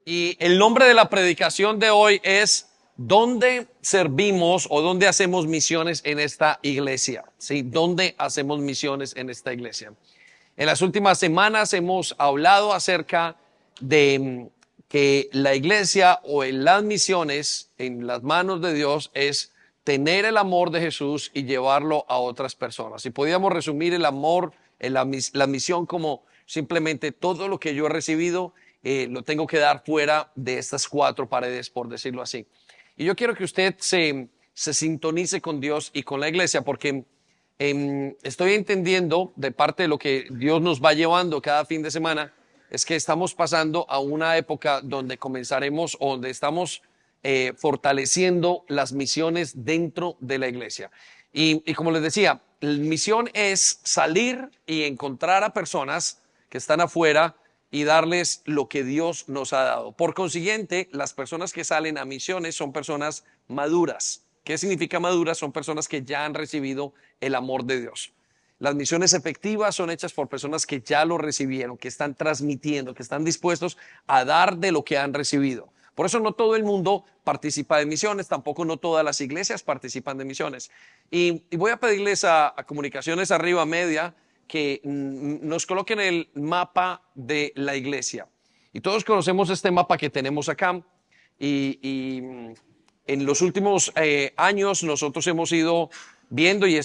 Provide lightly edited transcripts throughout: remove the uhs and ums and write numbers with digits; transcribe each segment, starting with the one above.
Y el nombre de la predicación de hoy es ¿dónde servimos o dónde hacemos misiones en esta iglesia? ¿Sí? ¿Dónde hacemos misiones en esta iglesia? En las últimas semanas hemos hablado acerca de que la iglesia o en las misiones en las manos de Dios es tener el amor de Jesús y llevarlo a otras personas. Y podríamos resumir el amor en la misión como simplemente todo lo que yo he recibido lo tengo que dar fuera de estas cuatro paredes, por decirlo así. Y yo quiero que usted se sintonice con Dios y con la iglesia, porque estoy entendiendo de parte de lo que Dios nos va llevando cada fin de semana, es que estamos pasando a una época donde comenzaremos o donde estamos fortaleciendo las misiones dentro de la iglesia. Y como les decía, la misión es salir y encontrar a personas que están afuera y darles lo que Dios nos ha dado. Por consiguiente, las personas que salen a misiones son personas maduras. ¿Qué significa maduras? Son personas que ya han recibido el amor de Dios. Las misiones efectivas son hechas por personas que ya lo recibieron, que están transmitiendo, que están dispuestos a dar de lo que han recibido. Por eso no todo el mundo participa de misiones, tampoco no todas las iglesias participan de misiones. Y voy a pedirles a Comunicaciones Arriba Media que nos coloquen el mapa de la iglesia. Y todos conocemos este mapa que tenemos acá. Y en los últimos años nosotros hemos ido viendo, y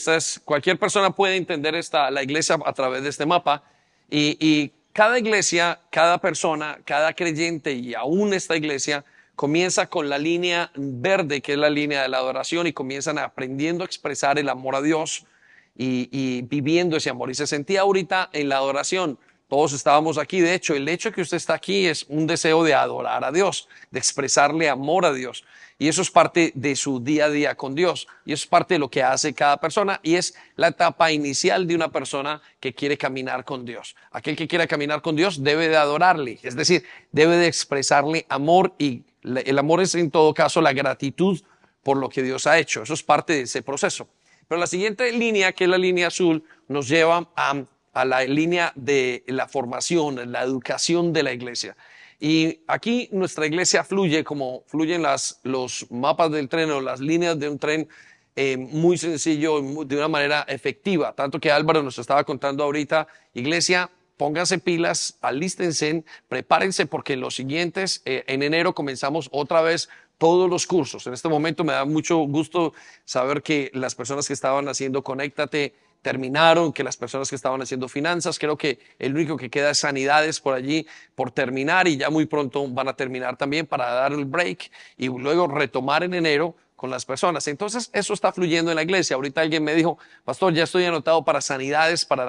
cualquier persona puede entender la iglesia a través de este mapa. Y cada iglesia, cada persona, cada creyente y aún esta iglesia comienza con la línea verde, que es la línea de la adoración, y comienzan aprendiendo a expresar el amor a Dios y viviendo ese amor. Y se sentía ahorita en la adoración. Todos estábamos aquí. De hecho, el hecho de que usted está aquí es un deseo de adorar a Dios, de expresarle amor a Dios. Y eso es parte de su día a día con Dios. Y eso es parte de lo que hace cada persona. Y es la etapa inicial de una persona que quiere caminar con Dios. Aquel que quiera caminar con Dios debe de adorarle. Es decir, debe de expresarle amor. Y el amor es en todo caso la gratitud por lo que Dios ha hecho. Eso es parte de ese proceso. Pero la siguiente línea, que es la línea azul, nos lleva a la línea de la formación, la educación de la iglesia. Y aquí nuestra iglesia fluye como fluyen los mapas del tren o las líneas de un tren, muy sencillo, de una manera efectiva. Tanto que Álvaro nos estaba contando ahorita, iglesia, pónganse pilas, alístense, prepárense, porque en los siguientes, en enero comenzamos otra vez todos los cursos. En este momento me da mucho gusto saber que las personas que estaban haciendo Conéctate terminaron, que las personas que estaban haciendo finanzas, creo que el único que queda es sanidades por allí por terminar, y ya muy pronto van a terminar también para dar el break y luego retomar en enero con las personas. Entonces eso está fluyendo en la iglesia. Ahorita alguien me dijo, pastor, ya estoy anotado para sanidades para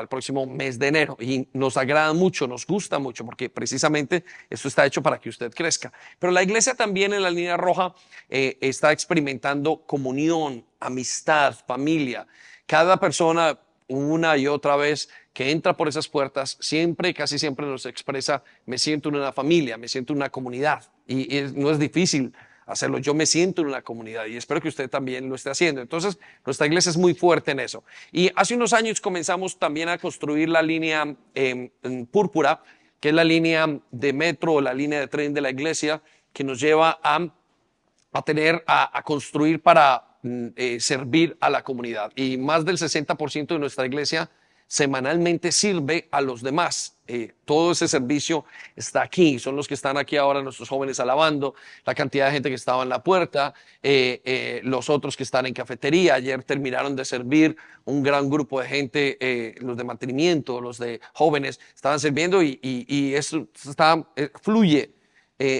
el próximo mes de enero, y nos agrada mucho, nos gusta mucho, porque precisamente esto está hecho para que usted crezca. Pero la iglesia también en la línea roja está experimentando comunión, amistad, familia. Cada persona una y otra vez que entra por esas puertas siempre, casi siempre nos expresa: me siento en una familia, me siento en una comunidad, y no es difícil hacerlo. Yo me siento en una comunidad y espero que usted también lo esté haciendo. Entonces, nuestra iglesia es muy fuerte en eso. Y hace unos años comenzamos también a construir la línea en púrpura, que es la línea de metro o la línea de tren de la iglesia, que nos lleva a construir para servir a la comunidad. Y más del 60% de nuestra iglesia semanalmente sirve a los demás. Todo ese servicio está aquí. Son los que están aquí ahora, nuestros jóvenes alabando, la cantidad de gente que estaba en la puerta, los otros que están en cafetería. Ayer terminaron de servir un gran grupo de gente, los de mantenimiento, los de jóvenes, estaban sirviendo, y eso fluye.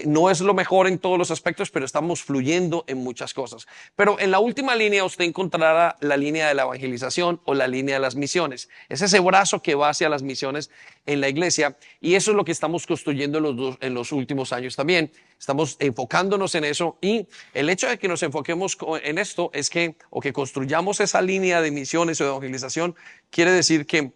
No es lo mejor en todos los aspectos, pero estamos fluyendo en muchas cosas. Pero en la última línea usted encontrará la línea de la evangelización o la línea de las misiones. Es ese brazo que va hacia las misiones en la iglesia, y eso es lo que estamos construyendo en los últimos años también. Estamos enfocándonos en eso, y el hecho de que nos enfoquemos en esto es o que construyamos esa línea de misiones o de evangelización, quiere decir que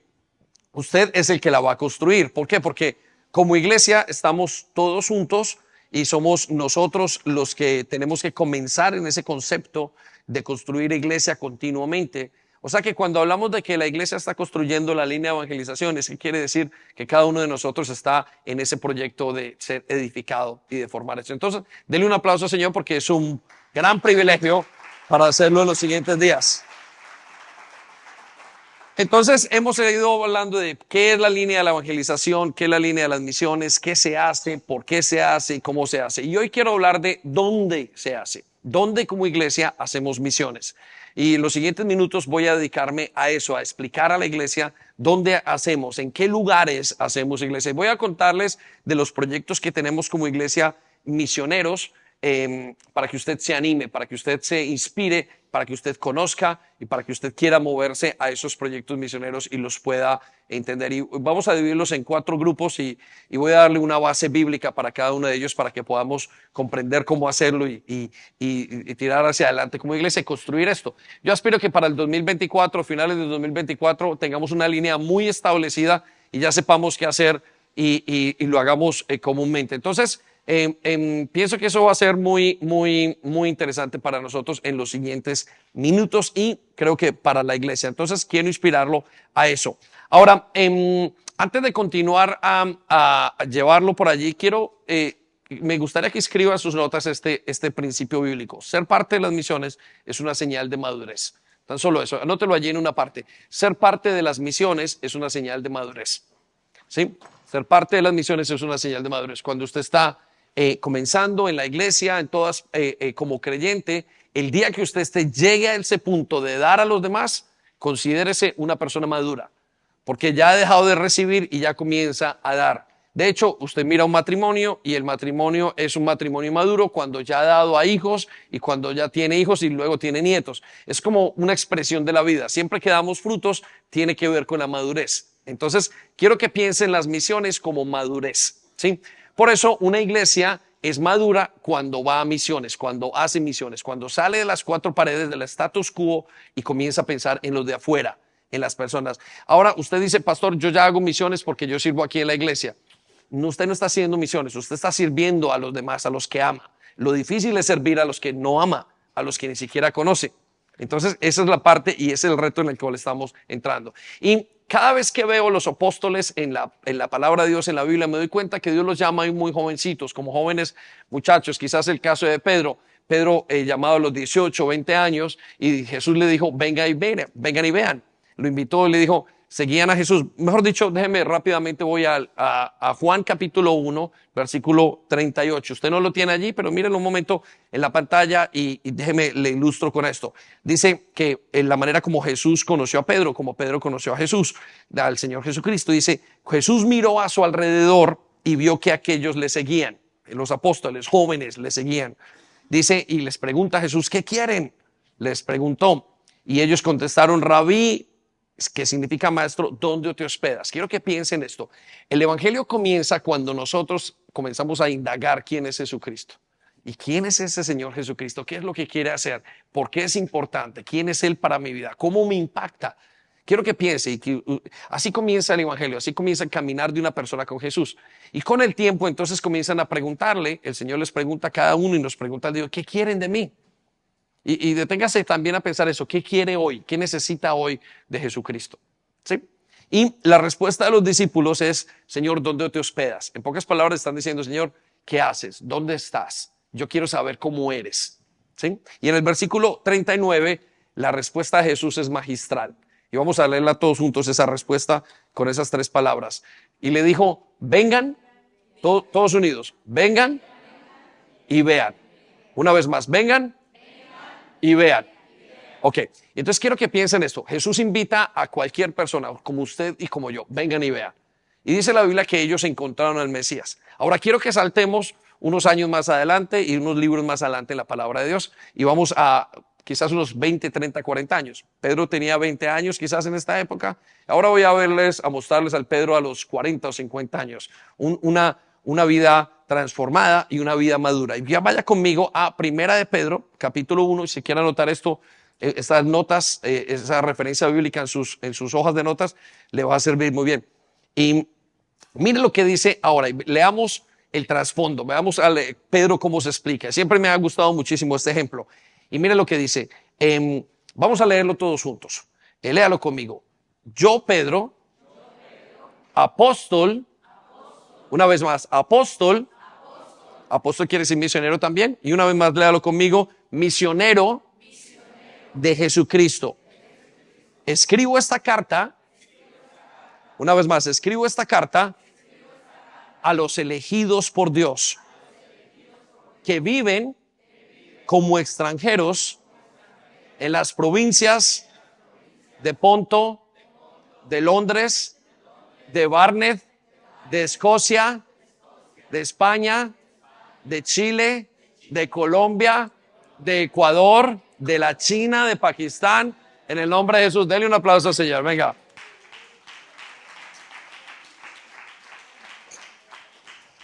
usted es el que la va a construir. ¿Por qué? Porque como iglesia estamos todos juntos y somos nosotros los que tenemos que comenzar en ese concepto de construir iglesia continuamente. O sea que cuando hablamos de que la iglesia está construyendo la línea de evangelización, es que quiere decir que cada uno de nosotros está en ese proyecto de ser edificado y de formar eso. Entonces, denle un aplauso al Señor porque es un gran privilegio para hacerlo en los siguientes días. Entonces, hemos ido hablando de qué es la línea de la evangelización, qué es la línea de las misiones, qué se hace, por qué se hace y cómo se hace. Y hoy quiero hablar de dónde se hace, dónde como iglesia hacemos misiones. Y en los siguientes minutos voy a dedicarme a eso, a explicar a la iglesia dónde hacemos, en qué lugares hacemos iglesia. Y voy a contarles de los proyectos que tenemos como iglesia misioneros, para que usted se anime, para que usted se inspire, para que usted conozca y para que usted quiera moverse a esos proyectos misioneros y los pueda entender. Y vamos a dividirlos en 4 grupos y voy a darle una base bíblica para cada uno de ellos para que podamos comprender cómo hacerlo y tirar hacia adelante como iglesia y construir esto. Yo aspiro que para el 2024, finales del 2024, tengamos una línea muy establecida y ya sepamos qué hacer y lo hagamos comúnmente. Entonces, pienso que eso va a ser muy interesante para nosotros en los siguientes minutos y creo que para la iglesia. Entonces, quiero inspirarlo a eso. Ahora, antes de continuar a llevarlo por allí, me gustaría que escriba en sus notas este principio bíblico. Ser parte de las misiones es una señal de madurez. Tan solo eso, anótelo allí en una parte. Ser parte de las misiones es una señal de madurez. ¿Sí? Ser parte de las misiones es una señal de madurez. Cuando usted está comenzando en la iglesia, en todas, como creyente, el día que usted llegue a ese punto de dar a los demás, considérese una persona madura, porque ya ha dejado de recibir y ya comienza a dar. De hecho, usted mira un matrimonio y el matrimonio es un matrimonio maduro cuando ya ha dado a hijos y cuando ya tiene hijos y luego tiene nietos. Es como una expresión de la vida. Siempre que damos frutos, tiene que ver con la madurez. Entonces, quiero que piensen las misiones como madurez, ¿sí? Por eso una iglesia es madura cuando va a misiones, cuando hace misiones, cuando sale de las 4 paredes del status quo y comienza a pensar en los de afuera, en las personas. Ahora usted dice, pastor, yo ya hago misiones porque yo sirvo aquí en la iglesia. No, usted no está haciendo misiones, usted está sirviendo a los demás, a los que ama. Lo difícil es servir a los que no ama, a los que ni siquiera conoce. Entonces esa es la parte y ese es el reto en el cual estamos entrando. Y cada vez que veo los apóstoles en la palabra de Dios, en la Biblia, me doy cuenta que Dios los llama muy jovencitos, como jóvenes muchachos. Quizás el caso de Pedro, llamado a los 18, 20 años, y Jesús le dijo, vengan y vean. Lo invitó y le dijo, seguían a Jesús. Mejor dicho, déjeme rápidamente, voy a Juan capítulo 1, versículo 38. Usted no lo tiene allí, pero mírenlo un momento en la pantalla y déjeme, le ilustro con esto. Dice que en la manera como Jesús conoció a Pedro, como Pedro conoció a Jesús, al Señor Jesucristo, dice, Jesús miró a su alrededor y vio que aquellos le seguían. Los apóstoles jóvenes le seguían. Dice, y les pregunta a Jesús, ¿qué quieren? Les preguntó. Y ellos contestaron, Rabí, que significa maestro, ¿dónde te hospedas? Quiero que piensen esto. El evangelio comienza cuando nosotros comenzamos a indagar quién es Jesucristo. ¿Y quién es ese Señor Jesucristo? ¿Qué es lo que quiere hacer? ¿Por qué es importante? ¿Quién es Él para mi vida? ¿Cómo me impacta? Quiero que piense, y que, así comienza el evangelio, así comienza el caminar de una persona con Jesús. Y con el tiempo entonces comienzan a preguntarle, el Señor les pregunta a cada uno y nos pregunta, Dios, ¿qué quieren de mí? Y deténgase también a pensar eso. ¿Qué quiere hoy? ¿Qué necesita hoy de Jesucristo? ¿Sí? Y la respuesta de los discípulos es, Señor, ¿dónde te hospedas? En pocas palabras están diciendo, Señor, ¿qué haces? ¿Dónde estás? Yo quiero saber cómo eres. ¿Sí? Y en el versículo 39, la respuesta de Jesús es magistral. Y vamos a leerla todos juntos, esa respuesta con esas 3 palabras. Y le dijo, vengan, todos unidos, vengan y vean. Una vez más, vengan y vean. Ok, entonces quiero que piensen esto. Jesús invita a cualquier persona, como usted y como yo, vengan y vean. Y dice la Biblia que ellos encontraron al Mesías. Ahora quiero que saltemos unos años más adelante y unos libros más adelante en la palabra de Dios. Y vamos a quizás unos 20, 30, 40 años. Pedro tenía 20 años quizás en esta época. Ahora voy a mostrarles al Pedro a los 40 o 50 años. Una vida transformada y una vida madura. Y ya vaya conmigo a Primera de Pedro, capítulo 1, y si quiere anotar esto, estas notas, esa referencia bíblica en sus hojas de notas, le va a servir muy bien. Y mire lo que dice ahora, leamos el trasfondo, veamos a Pedro cómo se explica. Siempre me ha gustado muchísimo este ejemplo. Y mire lo que dice, vamos a leerlo todos juntos. Léalo conmigo. Yo, Pedro, apóstol, una vez más, apóstol, apóstol quiere decir misionero también, y una vez más léalo conmigo, misionero de Jesucristo. Escribo esta carta, una vez más, escribo esta carta a los elegidos por Dios, que viven como extranjeros en las provincias de Ponto, de Londres, de Barnet, de Escocia, de España, de Chile, de Colombia, de Ecuador, de la China, de Pakistán. En el nombre de Jesús, denle un aplauso al Señor. Venga.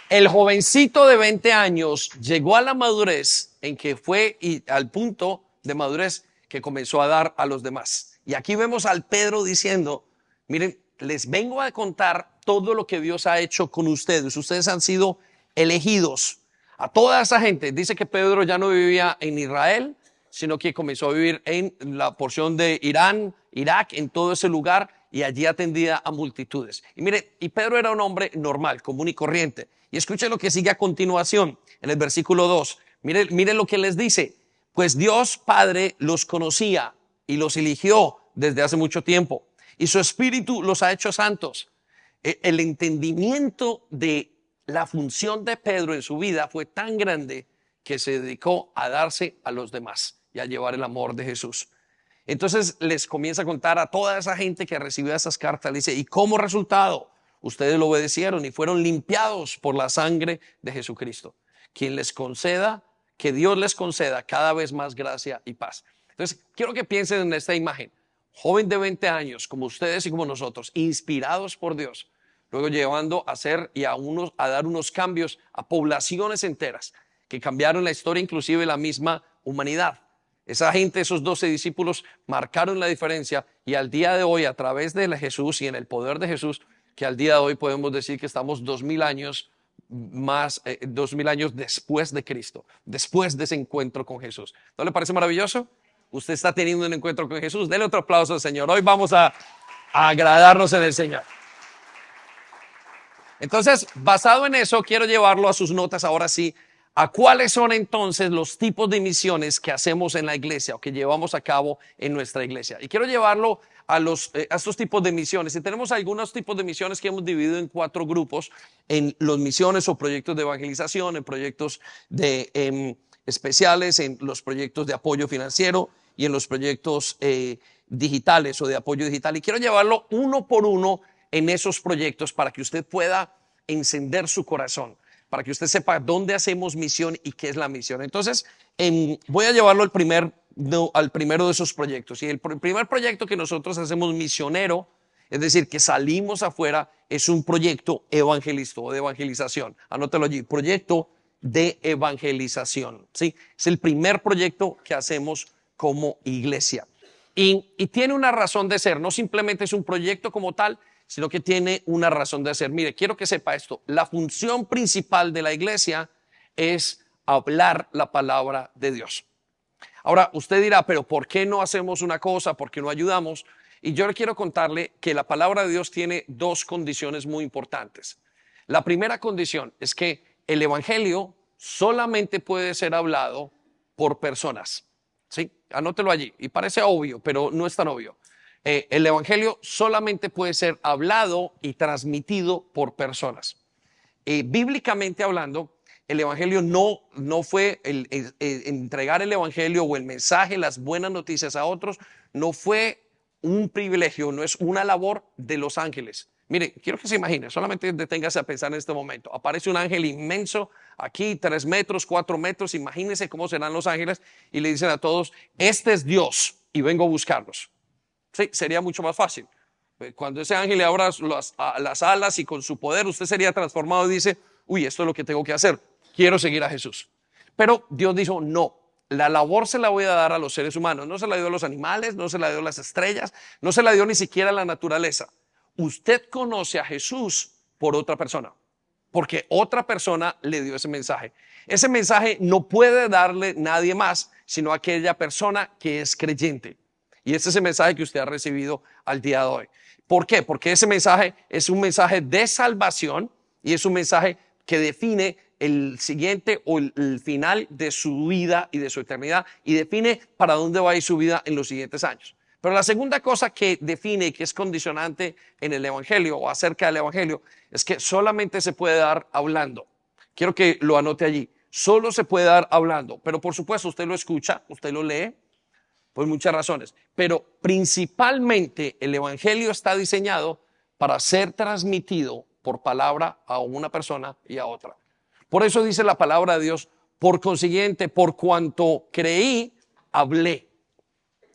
El jovencito de 20 años llegó a la madurez en que fue y al punto de madurez que comenzó a dar a los demás. Y aquí vemos al Pedro diciendo, miren, les vengo a contar todo lo que Dios ha hecho con ustedes. Ustedes han sido elegidos. A toda esa gente, dice que Pedro ya no vivía en Israel, sino que comenzó a vivir en la porción de Irán, Irak, en todo ese lugar, y allí atendía a multitudes. Y mire, y Pedro era un hombre normal, común y corriente. Y escuchen lo que sigue a continuación, en el versículo 2. Mire lo que les dice. Pues Dios Padre los conocía y los eligió desde hace mucho tiempo. Y su Espíritu los ha hecho santos. El entendimiento de la función de Pedro en su vida fue tan grande que se dedicó a darse a los demás y a llevar el amor de Jesús. Entonces les comienza a contar a toda esa gente que recibió esas cartas. Le dice, y como resultado, ustedes lo obedecieron y fueron limpiados por la sangre de Jesucristo, quien les conceda, que Dios les conceda cada vez más gracia y paz. Entonces quiero que piensen en esta imagen. Joven de 20 años, como ustedes y como nosotros, inspirados por Dios, luego llevando a hacer y a dar unos cambios a poblaciones enteras que cambiaron la historia, inclusive la misma humanidad. Esa gente, esos 12 discípulos marcaron la diferencia, y al día de hoy, a través de Jesús y en el poder de Jesús, que al día de hoy podemos decir que estamos 2000 años más, 2000 años después de Cristo, después de ese encuentro con Jesús. ¿No le parece maravilloso? Usted está teniendo un encuentro con Jesús. Dele otro aplauso al Señor. Hoy vamos a agradarnos en el Señor. Entonces, basado en eso, quiero llevarlo a sus notas ahora sí, a cuáles son entonces los tipos de misiones que hacemos en la iglesia o que llevamos a cabo en nuestra iglesia. Y quiero llevarlo a estos tipos de misiones. Y tenemos algunos tipos de misiones que hemos dividido en 4 grupos, en los misiones o proyectos de evangelización, en proyectos especiales, en los proyectos de apoyo financiero y en los proyectos digitales o de apoyo digital. Y quiero llevarlo uno por uno en esos proyectos para que usted pueda encender su corazón, para que usted sepa dónde hacemos misión y qué es la misión. Entonces, voy a llevarlo al primero de esos proyectos. Y el primer proyecto que nosotros hacemos misionero, es decir, que salimos afuera, es un proyecto evangelista o de evangelización. Anótelo allí, proyecto de evangelización. ¿Sí? Es el primer proyecto que hacemos como iglesia. Y tiene una razón de ser, no simplemente es un proyecto como tal, sino que tiene una razón de ser. Mire, quiero que sepa esto. La función principal de la iglesia es hablar la palabra de Dios. Ahora, usted dirá, pero ¿por qué no hacemos una cosa? ¿Por qué no ayudamos? Y yo le quiero contarle que la palabra de Dios tiene 2 condiciones muy importantes. La primera condición es que el evangelio solamente puede ser hablado por personas. ¿Sí? Anótelo allí. Y parece obvio, pero no es tan obvio. El evangelio solamente puede ser hablado y transmitido por personas. Bíblicamente hablando, el evangelio no fue entregar el evangelio o el mensaje, las buenas noticias a otros, no fue un privilegio, no es una labor de los ángeles. Mire, quiero que se imagine, solamente deténgase a pensar en este momento. Aparece un ángel inmenso aquí, 3 metros, 4 metros, imagínense cómo serán los ángeles, y le dicen a todos, este es Dios y vengo a buscarlos. Sí, sería mucho más fácil. Cuando ese ángel le abra las alas y con su poder usted sería transformado y dice, uy, esto es lo que tengo que hacer, quiero seguir a Jesús. Pero Dios dijo, no, la labor se la voy a dar a los seres humanos, no se la dio a los animales, no se la dio a las estrellas, no se la dio ni siquiera a la naturaleza. Usted conoce a Jesús por otra persona, porque otra persona le dio ese mensaje. Ese mensaje no puede darle nadie más, sino aquella persona que es creyente. Y este es el mensaje que usted ha recibido al día de hoy. ¿Por qué? Porque ese mensaje es un mensaje de salvación y es un mensaje que define el siguiente o el final de su vida y de su eternidad y define para dónde va a ir su vida en los siguientes años. Pero la segunda cosa que define, que es condicionante en el Evangelio o acerca del Evangelio, es que solamente se puede dar hablando. Quiero que lo anote allí. Solo se puede dar hablando, pero por supuesto usted lo escucha, usted lo lee, por muchas razones. Pero principalmente el Evangelio está diseñado para ser transmitido por palabra a una persona y a otra. Por eso dice la palabra de Dios, por consiguiente, por cuanto creí, hablé.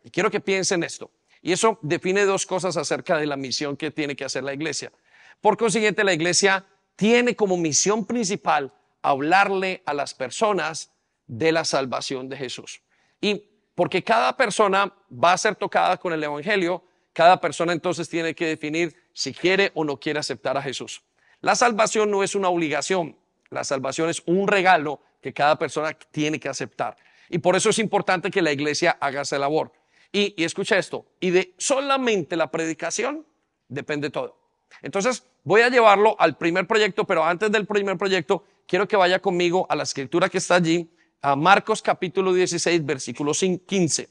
Y quiero que piensen esto. Y eso define dos cosas acerca de la misión que tiene que hacer la iglesia. Por consiguiente, la iglesia tiene como misión principal hablarle a las personas de la salvación de Jesús. Y porque cada persona va a ser tocada con el Evangelio, cada persona entonces tiene que definir si quiere o no quiere aceptar a Jesús. La salvación no es una obligación, la salvación es un regalo que cada persona tiene que aceptar. Y por eso es importante que la iglesia haga esa labor. Y escucha esto, y de solamente la predicación depende todo. Entonces voy a llevarlo al primer proyecto, pero antes del primer proyecto quiero que vaya conmigo a la escritura que está allí, a Marcos capítulo 16, versículo 15.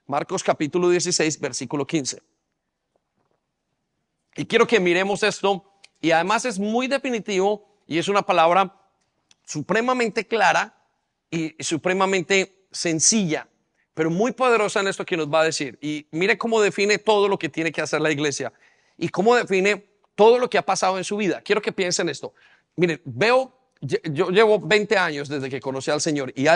Marcos capítulo 16, versículo 15. Y quiero que miremos esto, y además es muy definitivo, y es una palabra supremamente clara y supremamente sencilla, pero muy poderosa en esto que nos va a decir. Y mire cómo define todo lo que tiene que hacer la iglesia, y cómo define todo lo que ha pasado en su vida. Quiero que piensen esto. Miren, yo llevo 20 años desde que conocí al Señor y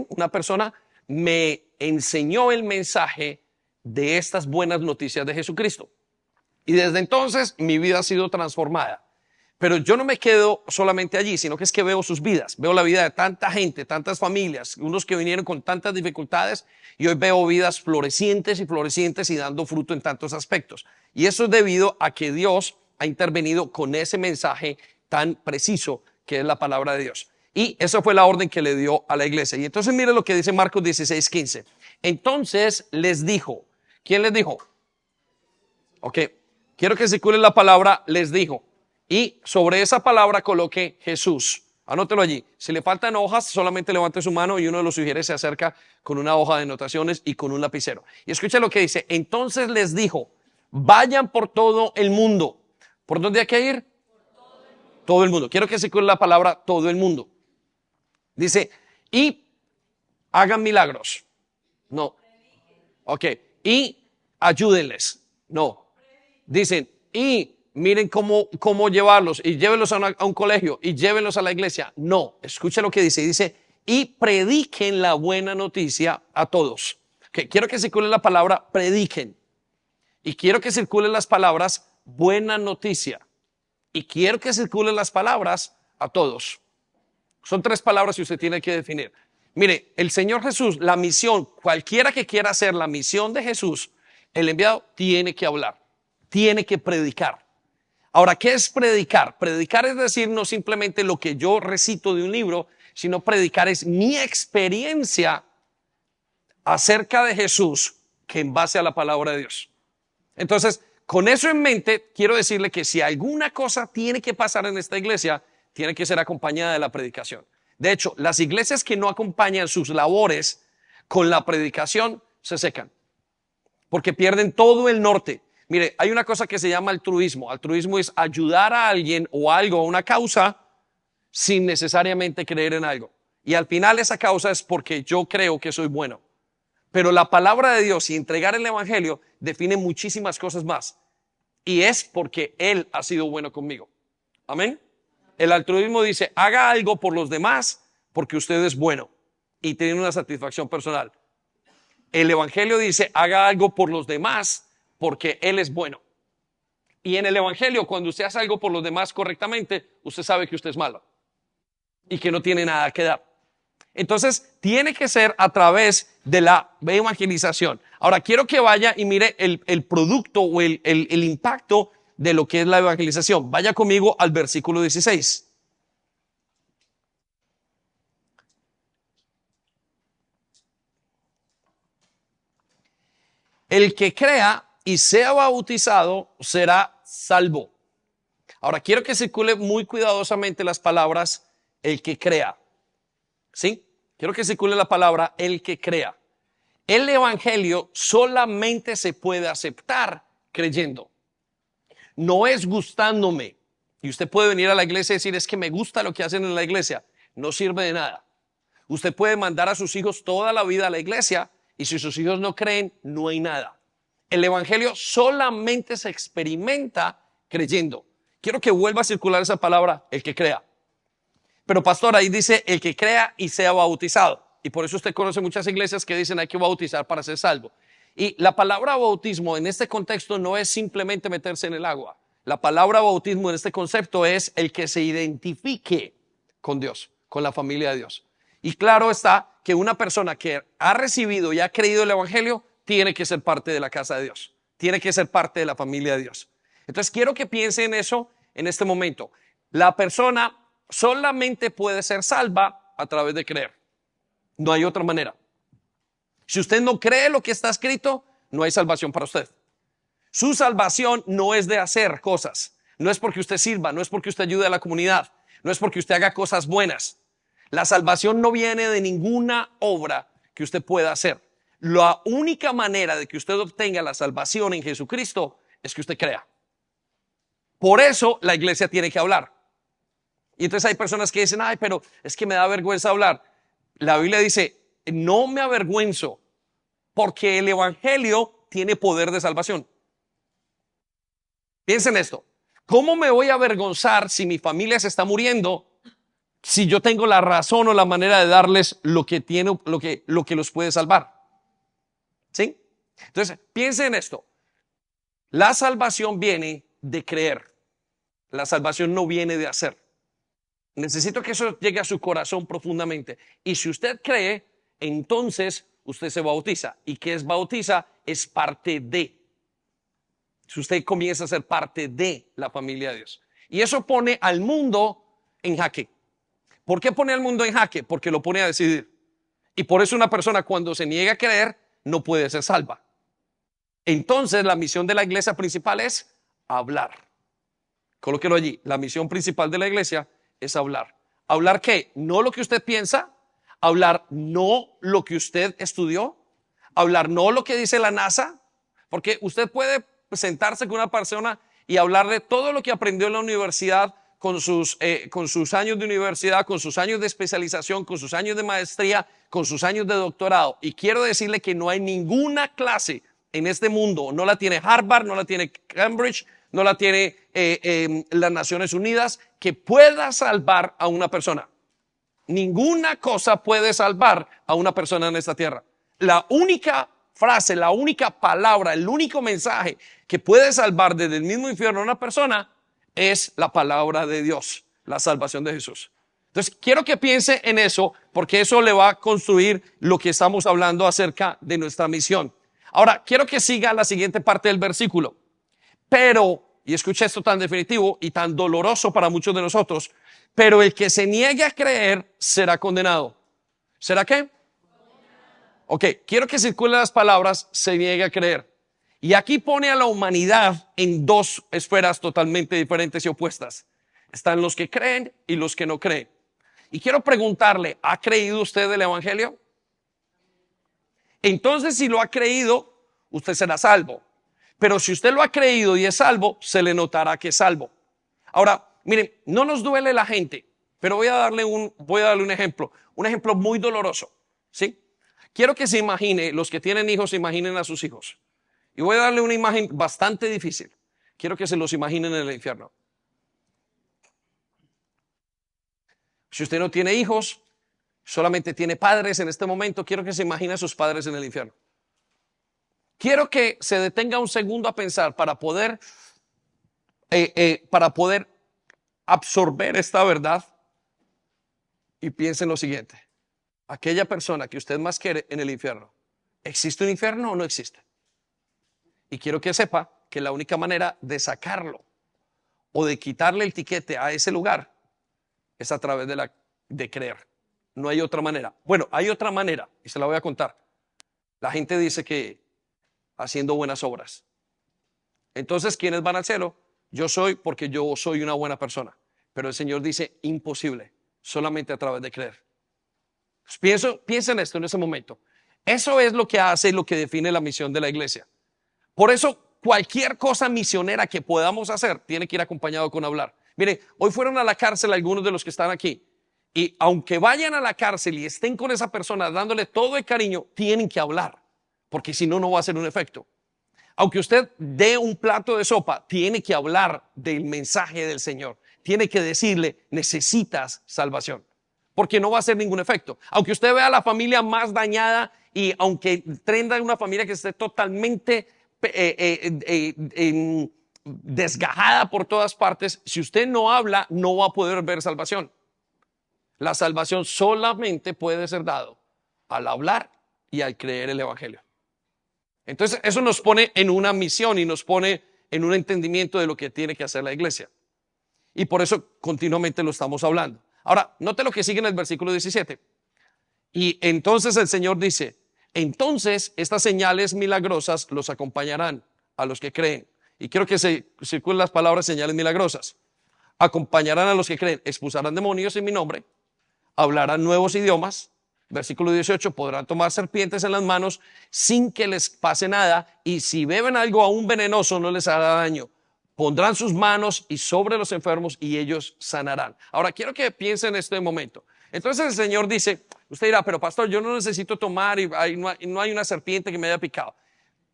una persona me enseñó el mensaje de estas buenas noticias de Jesucristo. Y desde entonces mi vida ha sido transformada. Pero yo no me quedo solamente allí, sino que es que veo sus vidas. Veo la vida de tanta gente, tantas familias, unos que vinieron con tantas dificultades y hoy veo vidas florecientes y dando fruto en tantos aspectos. Y eso es debido a que Dios ha intervenido con ese mensaje tan preciso que es la palabra de Dios. Y esa fue la orden que le dio a la iglesia. Y entonces mire lo que dice Marcos 16, 15. Entonces les dijo. ¿Quién les dijo? Ok, quiero que circule la palabra les dijo. Y sobre esa palabra coloque Jesús. Anótelo allí. Si le faltan hojas, solamente levante su mano y uno de los sugieres se acerca con una hoja de anotaciones y con un lapicero. Y escuche lo que dice. Entonces les dijo, vayan por todo el mundo. ¿Por dónde hay que ir? Todo el mundo. Quiero que circule la palabra todo el mundo. Dice, y hagan milagros. No. Ok. Y ayúdenles. No. Dicen, y miren cómo llevarlos y llévenlos a un colegio y llévenlos a la iglesia. No, escuche lo que dice. Dice, y prediquen la buena noticia a todos. Okay, quiero que circule la palabra prediquen. Y quiero que circulen las palabras buena noticia. Y quiero que circulen las palabras a todos. Son tres palabras que usted tiene que definir. Mire, el Señor Jesús, la misión, cualquiera que quiera hacer la misión de Jesús, el enviado tiene que hablar, tiene que predicar. Ahora, ¿qué es predicar? Predicar es decir no simplemente lo que yo recito de un libro, sino predicar es mi experiencia acerca de Jesús que en base a la palabra de Dios. Entonces, con eso en mente, quiero decirle que si alguna cosa tiene que pasar en esta iglesia, tiene que ser acompañada de la predicación. De hecho, las iglesias que no acompañan sus labores con la predicación se secan, porque pierden todo el norte. Mire, hay una cosa que se llama altruismo. Altruismo es ayudar a alguien o algo, a una causa, sin necesariamente creer en algo. Y al final esa causa es porque yo creo que soy bueno. Pero la palabra de Dios y entregar el evangelio define muchísimas cosas más. Y es porque Él ha sido bueno conmigo. Amén. El altruismo dice, haga algo por los demás porque usted es bueno y tiene una satisfacción personal. El evangelio dice, haga algo por los demás porque Él es bueno. Y en el evangelio, cuando usted hace algo por los demás correctamente, usted sabe que usted es malo y que no tiene nada que dar. Entonces, tiene que ser a través de la evangelización. Ahora, quiero que vaya y mire el producto o el impacto de lo que es la evangelización. Vaya conmigo al versículo 16. El que crea y sea bautizado será salvo. Ahora, quiero que circule muy cuidadosamente las palabras el que crea. ¿Sí? Quiero que circule la palabra el que crea. El evangelio solamente se puede aceptar creyendo. No es gustándome. Y usted puede venir a la iglesia y decir, es que me gusta lo que hacen en la iglesia. No sirve de nada. Usted puede mandar a sus hijos toda la vida a la iglesia y si sus hijos no creen, no hay nada. El evangelio solamente se experimenta creyendo. Quiero que vuelva a circular esa palabra, el que crea. Pero pastor, ahí dice el que crea y sea bautizado. Y por eso usted conoce muchas iglesias que dicen hay que bautizar para ser salvo. Y la palabra bautismo en este contexto no es simplemente meterse en el agua. La palabra bautismo en este concepto es el que se identifique con Dios, con la familia de Dios. Y claro está que una persona que ha recibido y ha creído el evangelio tiene que ser parte de la casa de Dios. Tiene que ser parte de la familia de Dios. Entonces quiero que piense en eso en este momento. La persona solamente puede ser salva a través de creer. No hay otra manera. Si usted no cree lo que está escrito, no hay salvación para usted. Su salvación no es de hacer cosas. No es porque usted sirva, no es porque usted ayude a la comunidad, no es porque usted haga cosas buenas. La salvación no viene de ninguna obra que usted pueda hacer. La única manera de que usted obtenga la salvación en Jesucristo es que usted crea. Por eso la iglesia tiene que hablar. Y entonces hay personas que dicen, ay, pero es que me da vergüenza hablar. La Biblia dice, no me avergüenzo porque el evangelio tiene poder de salvación. Piensen esto. ¿Cómo me voy a avergonzar si mi familia se está muriendo si yo tengo la razón o la manera de darles lo que tiene, lo que los puede salvar? ¿Sí? Entonces, piensen en esto. La salvación viene de creer. La salvación no viene de hacer. Necesito que eso llegue a su corazón profundamente. Y si usted cree, entonces usted se bautiza. ¿Y qué es bautiza? Es parte de. Si usted comienza a ser parte de la familia de Dios. Y eso pone al mundo en jaque. ¿Por qué pone al mundo en jaque? Porque lo pone a decidir. Y por eso una persona cuando se niega a creer no puede ser salva. Entonces la misión de la iglesia principal es hablar. Colóquelo allí. La misión principal de la iglesia es hablar. ¿Hablar qué? No lo que usted piensa. Hablar no lo que usted estudió. Hablar no lo que dice la NASA. Porque usted puede sentarse con una persona y hablarle todo lo que aprendió en la universidad con sus años de universidad, con sus años de especialización, con sus años de maestría, con sus años de doctorado. Y quiero decirle que no hay ninguna clase en este mundo, no la tiene Harvard, no la tiene Cambridge, no la tiene las Naciones Unidas, que pueda salvar a una persona. Ninguna cosa puede salvar a una persona en esta tierra. La única frase, la única palabra, el único mensaje que puede salvar desde el mismo infierno a una persona es la palabra de Dios, la salvación de Jesús. Entonces, quiero que piense en eso porque eso le va a construir lo que estamos hablando acerca de nuestra misión. Ahora, quiero que siga la siguiente parte del versículo. Pero, y escucha esto tan definitivo y tan doloroso para muchos de nosotros, pero el que se niegue a creer será condenado. ¿Será qué? Ok, quiero que circulen las palabras se niegue a creer. Y aquí pone a la humanidad en dos esferas totalmente diferentes y opuestas. Están los que creen y los que no creen. Y quiero preguntarle, ¿ha creído usted el evangelio? Entonces, si lo ha creído, usted será salvo. Pero si usted lo ha creído y es salvo, se le notará que es salvo. Ahora, miren, no nos duele la gente, pero voy a darle un ejemplo muy doloroso, ¿sí? Quiero que se imagine, los que tienen hijos, se imaginen a sus hijos. Y voy a darle una imagen bastante difícil. Quiero que se los imaginen en el infierno. Si usted no tiene hijos, solamente tiene padres en este momento, quiero que se imagine a sus padres en el infierno. Quiero que se detenga un segundo a pensar para poder absorber esta verdad y piense en lo siguiente. Aquella persona que usted más quiere en el infierno, ¿existe un infierno o no existe? Y quiero que sepa que la única manera de sacarlo o de quitarle el tiquete a ese lugar es a través de creer. No hay otra manera. Bueno, hay otra manera y se la voy a contar. La gente dice que haciendo buenas obras. Entonces, ¿quiénes van al cielo? Yo soy, porque yo soy una buena persona. Pero el Señor dice, imposible, solamente a través de creer. Pues piensa en esto en ese momento. Eso es lo que hace y lo que define la misión de la iglesia. Por eso, cualquier cosa misionera que podamos hacer tiene que ir acompañado con hablar. Mire, hoy fueron a la cárcel algunos de los que están aquí. Y aunque vayan a la cárcel y estén con esa persona dándole todo el cariño, tienen que hablar, porque si no, no va a hacer un efecto. Aunque usted dé un plato de sopa, tiene que hablar del mensaje del Señor. Tiene que decirle, necesitas salvación, porque no va a hacer ningún efecto. Aunque usted vea a la familia más dañada y aunque tenga una familia que esté totalmente desgajada por todas partes, si usted no habla, no va a poder ver salvación. La salvación solamente puede ser dado al hablar y al creer el evangelio. Entonces eso nos pone en una misión y nos pone en un entendimiento de lo que tiene que hacer la iglesia. Y por eso continuamente lo estamos hablando. Ahora, note lo que sigue en el versículo 17. Y entonces el Señor dice, entonces estas señales milagrosas los acompañarán a los que creen. Y quiero que se circulen las palabras señales milagrosas. Acompañarán a los que creen, expulsarán demonios en mi nombre, hablarán nuevos idiomas. Versículo 18, podrán tomar serpientes en las manos sin que les pase nada, y si beben algo aún venenoso no les hará daño. Pondrán sus manos y sobre los enfermos y ellos sanarán. Ahora quiero que piensen en este momento. Entonces el Señor dice, usted dirá, pero pastor, yo no necesito tomar y no hay una serpiente que me haya picado.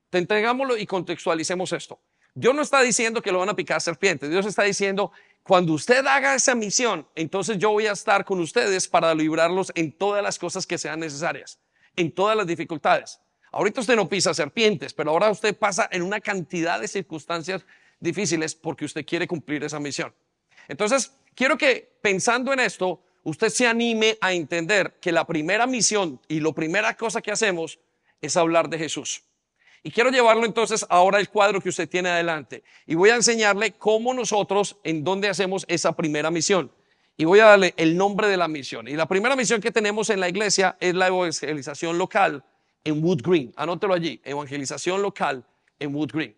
Te entregámoslo y contextualicemos esto. Dios no está diciendo que lo van a picar serpientes. Dios está diciendo, cuando usted haga esa misión, entonces yo voy a estar con ustedes para librarlos en todas las cosas que sean necesarias, en todas las dificultades. Ahorita usted no pisa serpientes, pero ahora usted pasa en una cantidad de circunstancias difíciles porque usted quiere cumplir esa misión. Entonces, quiero que pensando en esto, usted se anime a entender que la primera misión y la primera cosa que hacemos es hablar de Jesús. Y quiero llevarlo entonces ahora al cuadro que usted tiene adelante. Y voy a enseñarle cómo nosotros, en dónde hacemos esa primera misión. Y voy a darle el nombre de la misión. Y la primera misión que tenemos en la iglesia es la evangelización local en Wood Green. Anótelo allí, evangelización local en Wood Green.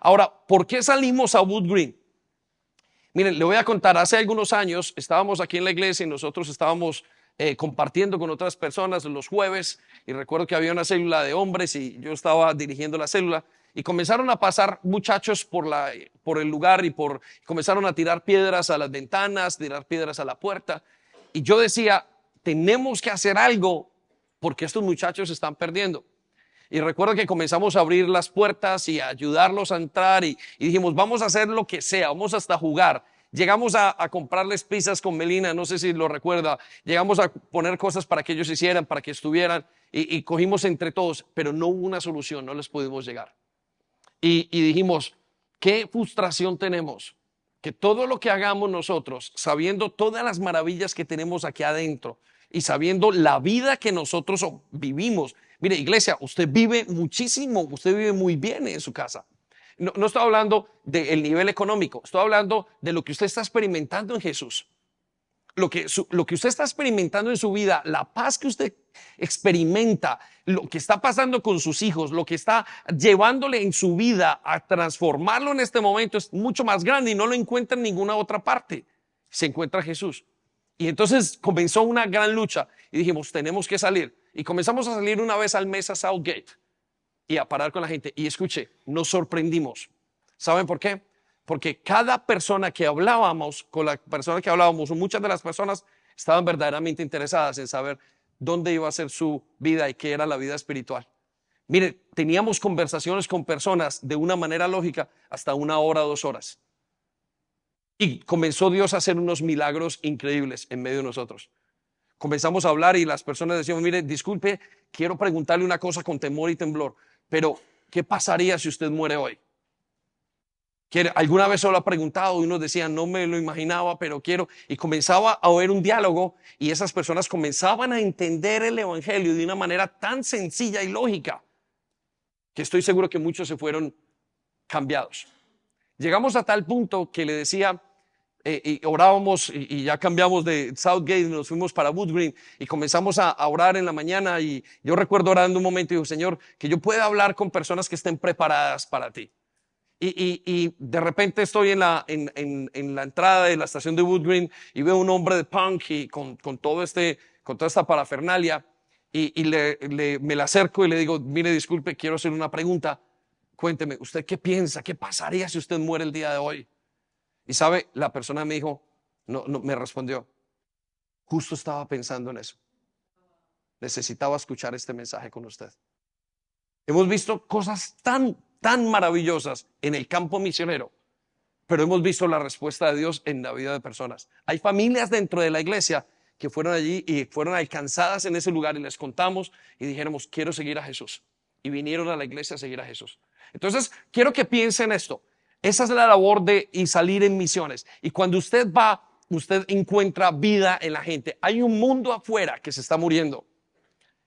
Ahora, ¿por qué salimos a Wood Green? Miren, le voy a contar, hace algunos años estábamos aquí en la iglesia y nosotros estábamos compartiendo con otras personas los jueves, y recuerdo que había una célula de hombres y yo estaba dirigiendo la célula y comenzaron a pasar muchachos por el lugar y comenzaron a tirar piedras a las ventanas, tirar piedras a la puerta, y yo decía, tenemos que hacer algo porque estos muchachos se están perdiendo. Y recuerdo que comenzamos a abrir las puertas y a ayudarlos a entrar y dijimos, vamos a hacer lo que sea, vamos hasta jugar. Llegamos a comprarles pizzas con Melina, no sé si lo recuerda. Llegamos a poner cosas para que ellos hicieran, para que estuvieran y cogimos entre todos, pero no hubo una solución, no les pudimos llegar. Y dijimos, qué frustración tenemos, que todo lo que hagamos nosotros, sabiendo todas las maravillas que tenemos aquí adentro y sabiendo la vida que nosotros vivimos. Mire, iglesia, usted vive muchísimo, usted vive muy bien en su casa. No estoy hablando del nivel económico, estoy hablando de lo que usted está experimentando en Jesús. Lo que usted está experimentando en su vida, la paz que usted experimenta, lo que está pasando con sus hijos, lo que está llevándole en su vida a transformarlo en este momento es mucho más grande y no lo encuentra en ninguna otra parte. Se encuentra Jesús. Y entonces comenzó una gran lucha y dijimos, tenemos que salir. Y comenzamos a salir una vez al mes a Southgate y a parar con la gente. Y escuche, nos sorprendimos. ¿Saben por qué? Porque cada persona que hablábamos, con la persona que hablábamos, muchas de las personas estaban verdaderamente interesadas en saber dónde iba a ser su vida y qué era la vida espiritual. Mire, teníamos conversaciones con personas de una manera lógica hasta 1 hora, 2 horas. Y comenzó Dios a hacer unos milagros increíbles en medio de nosotros. Comenzamos a hablar y las personas decían, mire, disculpe, quiero preguntarle una cosa con temor y temblor, pero ¿qué pasaría si usted muere hoy? ¿Alguna vez se lo ha preguntado? Y unos decían, no me lo imaginaba, pero quiero. Y comenzaba a haber un diálogo y esas personas comenzaban a entender el evangelio de una manera tan sencilla y lógica que estoy seguro que muchos se fueron cambiados. Llegamos a tal punto que le decía, y orábamos y ya cambiamos de Southgate y nos fuimos para Wood Green y comenzamos a orar en la mañana y yo recuerdo orando un momento y digo, Señor, que yo pueda hablar con personas que estén preparadas para ti. Y de repente estoy en la entrada de la estación de Wood Green y veo un hombre de punk y con toda esta parafernalia me le acerco y le digo, mire, disculpe, quiero hacer una pregunta. Cuénteme, ¿usted qué piensa? ¿Qué pasaría si usted muere el día de hoy? Y sabe, la persona me dijo, no, me respondió, justo estaba pensando en eso. Necesitaba escuchar este mensaje con usted. Hemos visto cosas tan maravillosas en el campo misionero, pero hemos visto la respuesta de Dios en la vida de personas. Hay familias dentro de la iglesia que fueron allí y fueron alcanzadas en ese lugar y les contamos y dijéramos, quiero seguir a Jesús. Y vinieron a la iglesia a seguir a Jesús. Entonces, quiero que piensen esto. Esa es la labor de y salir en misiones. Y cuando usted va, usted encuentra vida en la gente. Hay un mundo afuera que se está muriendo.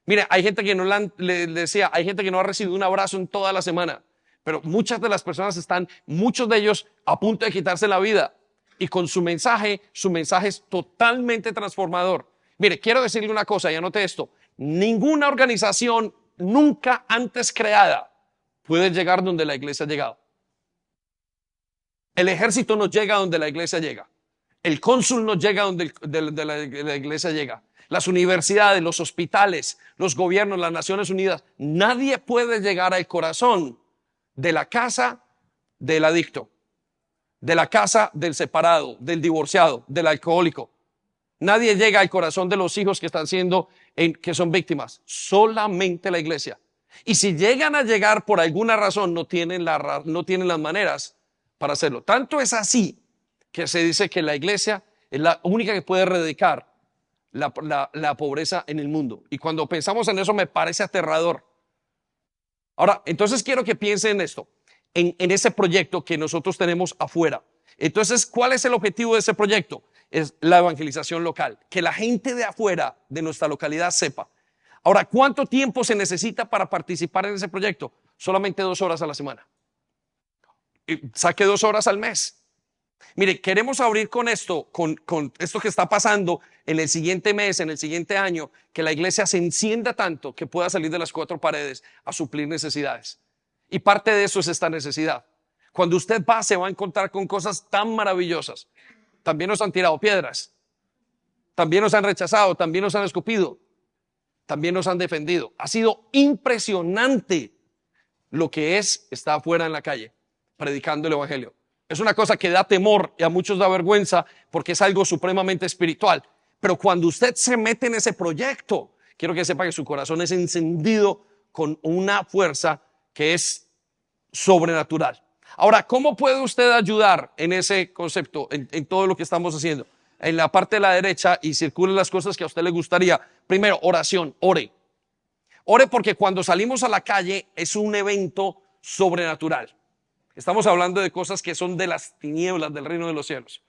Mire, hay gente que le decía, hay gente que no ha recibido un abrazo en toda la semana, pero muchas de las personas muchos de ellos a punto de quitarse la vida. Y con su mensaje es totalmente transformador. Mire, quiero decirle una cosa y anote esto. Ninguna organización nunca antes creada puede llegar donde la iglesia ha llegado. El ejército no llega donde la iglesia llega. El cónsul no llega donde la iglesia llega. Las universidades, los hospitales, los gobiernos, las Naciones Unidas, nadie puede llegar al corazón de la casa del adicto, de la casa del separado, del divorciado, del alcohólico. Nadie llega al corazón de los hijos que son víctimas. Solamente la iglesia. Y si llegan a llegar por alguna razón, no tienen las maneras para hacerlo. Tanto es así que se dice que la iglesia es la única que puede erradicar la pobreza en el mundo. Y cuando pensamos en eso me parece aterrador. Ahora, entonces quiero que piensen en esto, en ese proyecto que nosotros tenemos afuera. Entonces, ¿cuál es el objetivo de ese proyecto? Es la evangelización local, que la gente de afuera de nuestra localidad sepa. Ahora, ¿cuánto tiempo se necesita para participar en ese proyecto? Solamente 2 horas a la semana. Saque 2 horas al mes. Mire, queremos abrir con esto que está pasando en el siguiente mes, en el siguiente año, que la iglesia se encienda tanto que pueda salir de las 4 paredes a suplir necesidades. Y parte de eso es esta necesidad. Cuando usted va, se va a encontrar con cosas tan maravillosas. También nos han tirado piedras. También nos han rechazado, también nos han escupido. También nos han defendido. Ha sido impresionante lo que está afuera en la calle, predicando el evangelio. Es una cosa que da temor y a muchos da vergüenza porque es algo supremamente espiritual. Pero cuando usted se mete en ese proyecto, quiero que sepa que su corazón es encendido con una fuerza que es sobrenatural. Ahora, ¿cómo puede usted ayudar en ese concepto, en todo lo que estamos haciendo? En la parte de la derecha y circulen las cosas que a usted le gustaría. Primero, oración, ore. Ore porque cuando salimos a la calle es un evento sobrenatural. Estamos hablando de cosas que son de las tinieblas del reino de los cielos.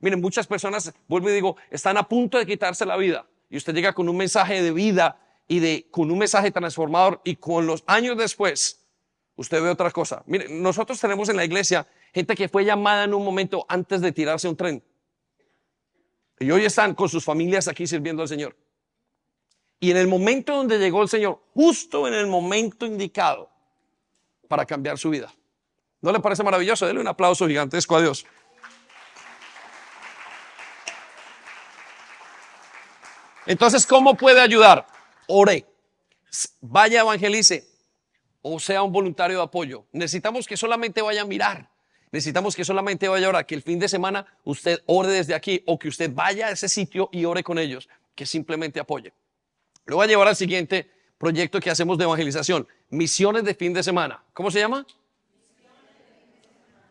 Miren, muchas personas, vuelvo y digo, están a punto de quitarse la vida. Y usted llega con un mensaje de vida con un mensaje transformador y con los años después, usted ve otra cosa. Miren, nosotros tenemos en la iglesia gente que fue llamada en un momento antes de tirarse a un tren. Y hoy están con sus familias aquí sirviendo al Señor. Y en el momento donde llegó el Señor, justo en el momento indicado para cambiar su vida. ¿No le parece maravilloso? Dele un aplauso gigantesco a Dios. Entonces, ¿cómo puede ayudar? Ore, vaya, evangelice o sea un voluntario de apoyo. Necesitamos que solamente vaya a mirar. Necesitamos que solamente vaya a orar, que el fin de semana usted ore desde aquí o que usted vaya a ese sitio y ore con ellos, que simplemente apoye. Lo voy a llevar al siguiente proyecto que hacemos de evangelización, misiones de fin de semana. ¿Cómo se llama?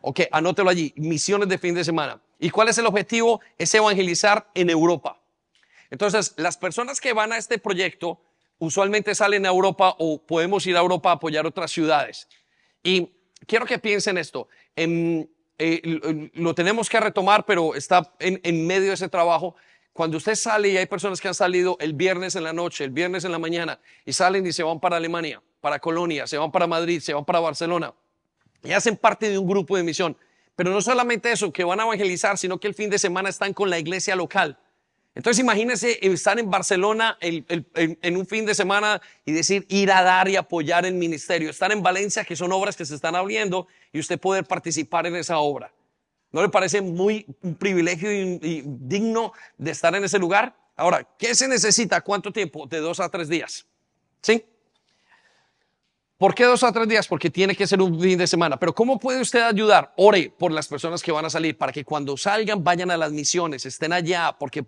Ok, anótelo allí, misiones de fin de semana. ¿Y cuál es el objetivo? Es evangelizar en Europa. Entonces, las personas que van a este proyecto usualmente salen a Europa o podemos ir a Europa a apoyar otras ciudades. Y quiero que piensen esto. Lo tenemos que retomar, pero está en medio de ese trabajo. Cuando usted sale y hay personas que han salido el viernes en la noche, el viernes en la mañana y salen y se van para Alemania, para Colonia, se van para Madrid, se van para Barcelona. Y hacen parte de un grupo de misión, Pero no solamente eso, que van a evangelizar, sino que el fin de semana están con la iglesia local. Entonces imagínense estar en Barcelona en un fin de semana y decir ir a dar y apoyar el ministerio. Estar en Valencia, que son obras que se están abriendo, y usted poder participar en esa obra. ¿No le parece muy un privilegio y digno de estar en ese lugar? Ahora, ¿qué se necesita? ¿Cuánto tiempo? De 2 a 3 días. ¿Sí? ¿Por qué 2 a 3 días? Porque tiene que ser un fin de semana. Pero ¿cómo puede usted ayudar? Ore por las personas que van a salir para que cuando salgan vayan a las misiones, estén allá, porque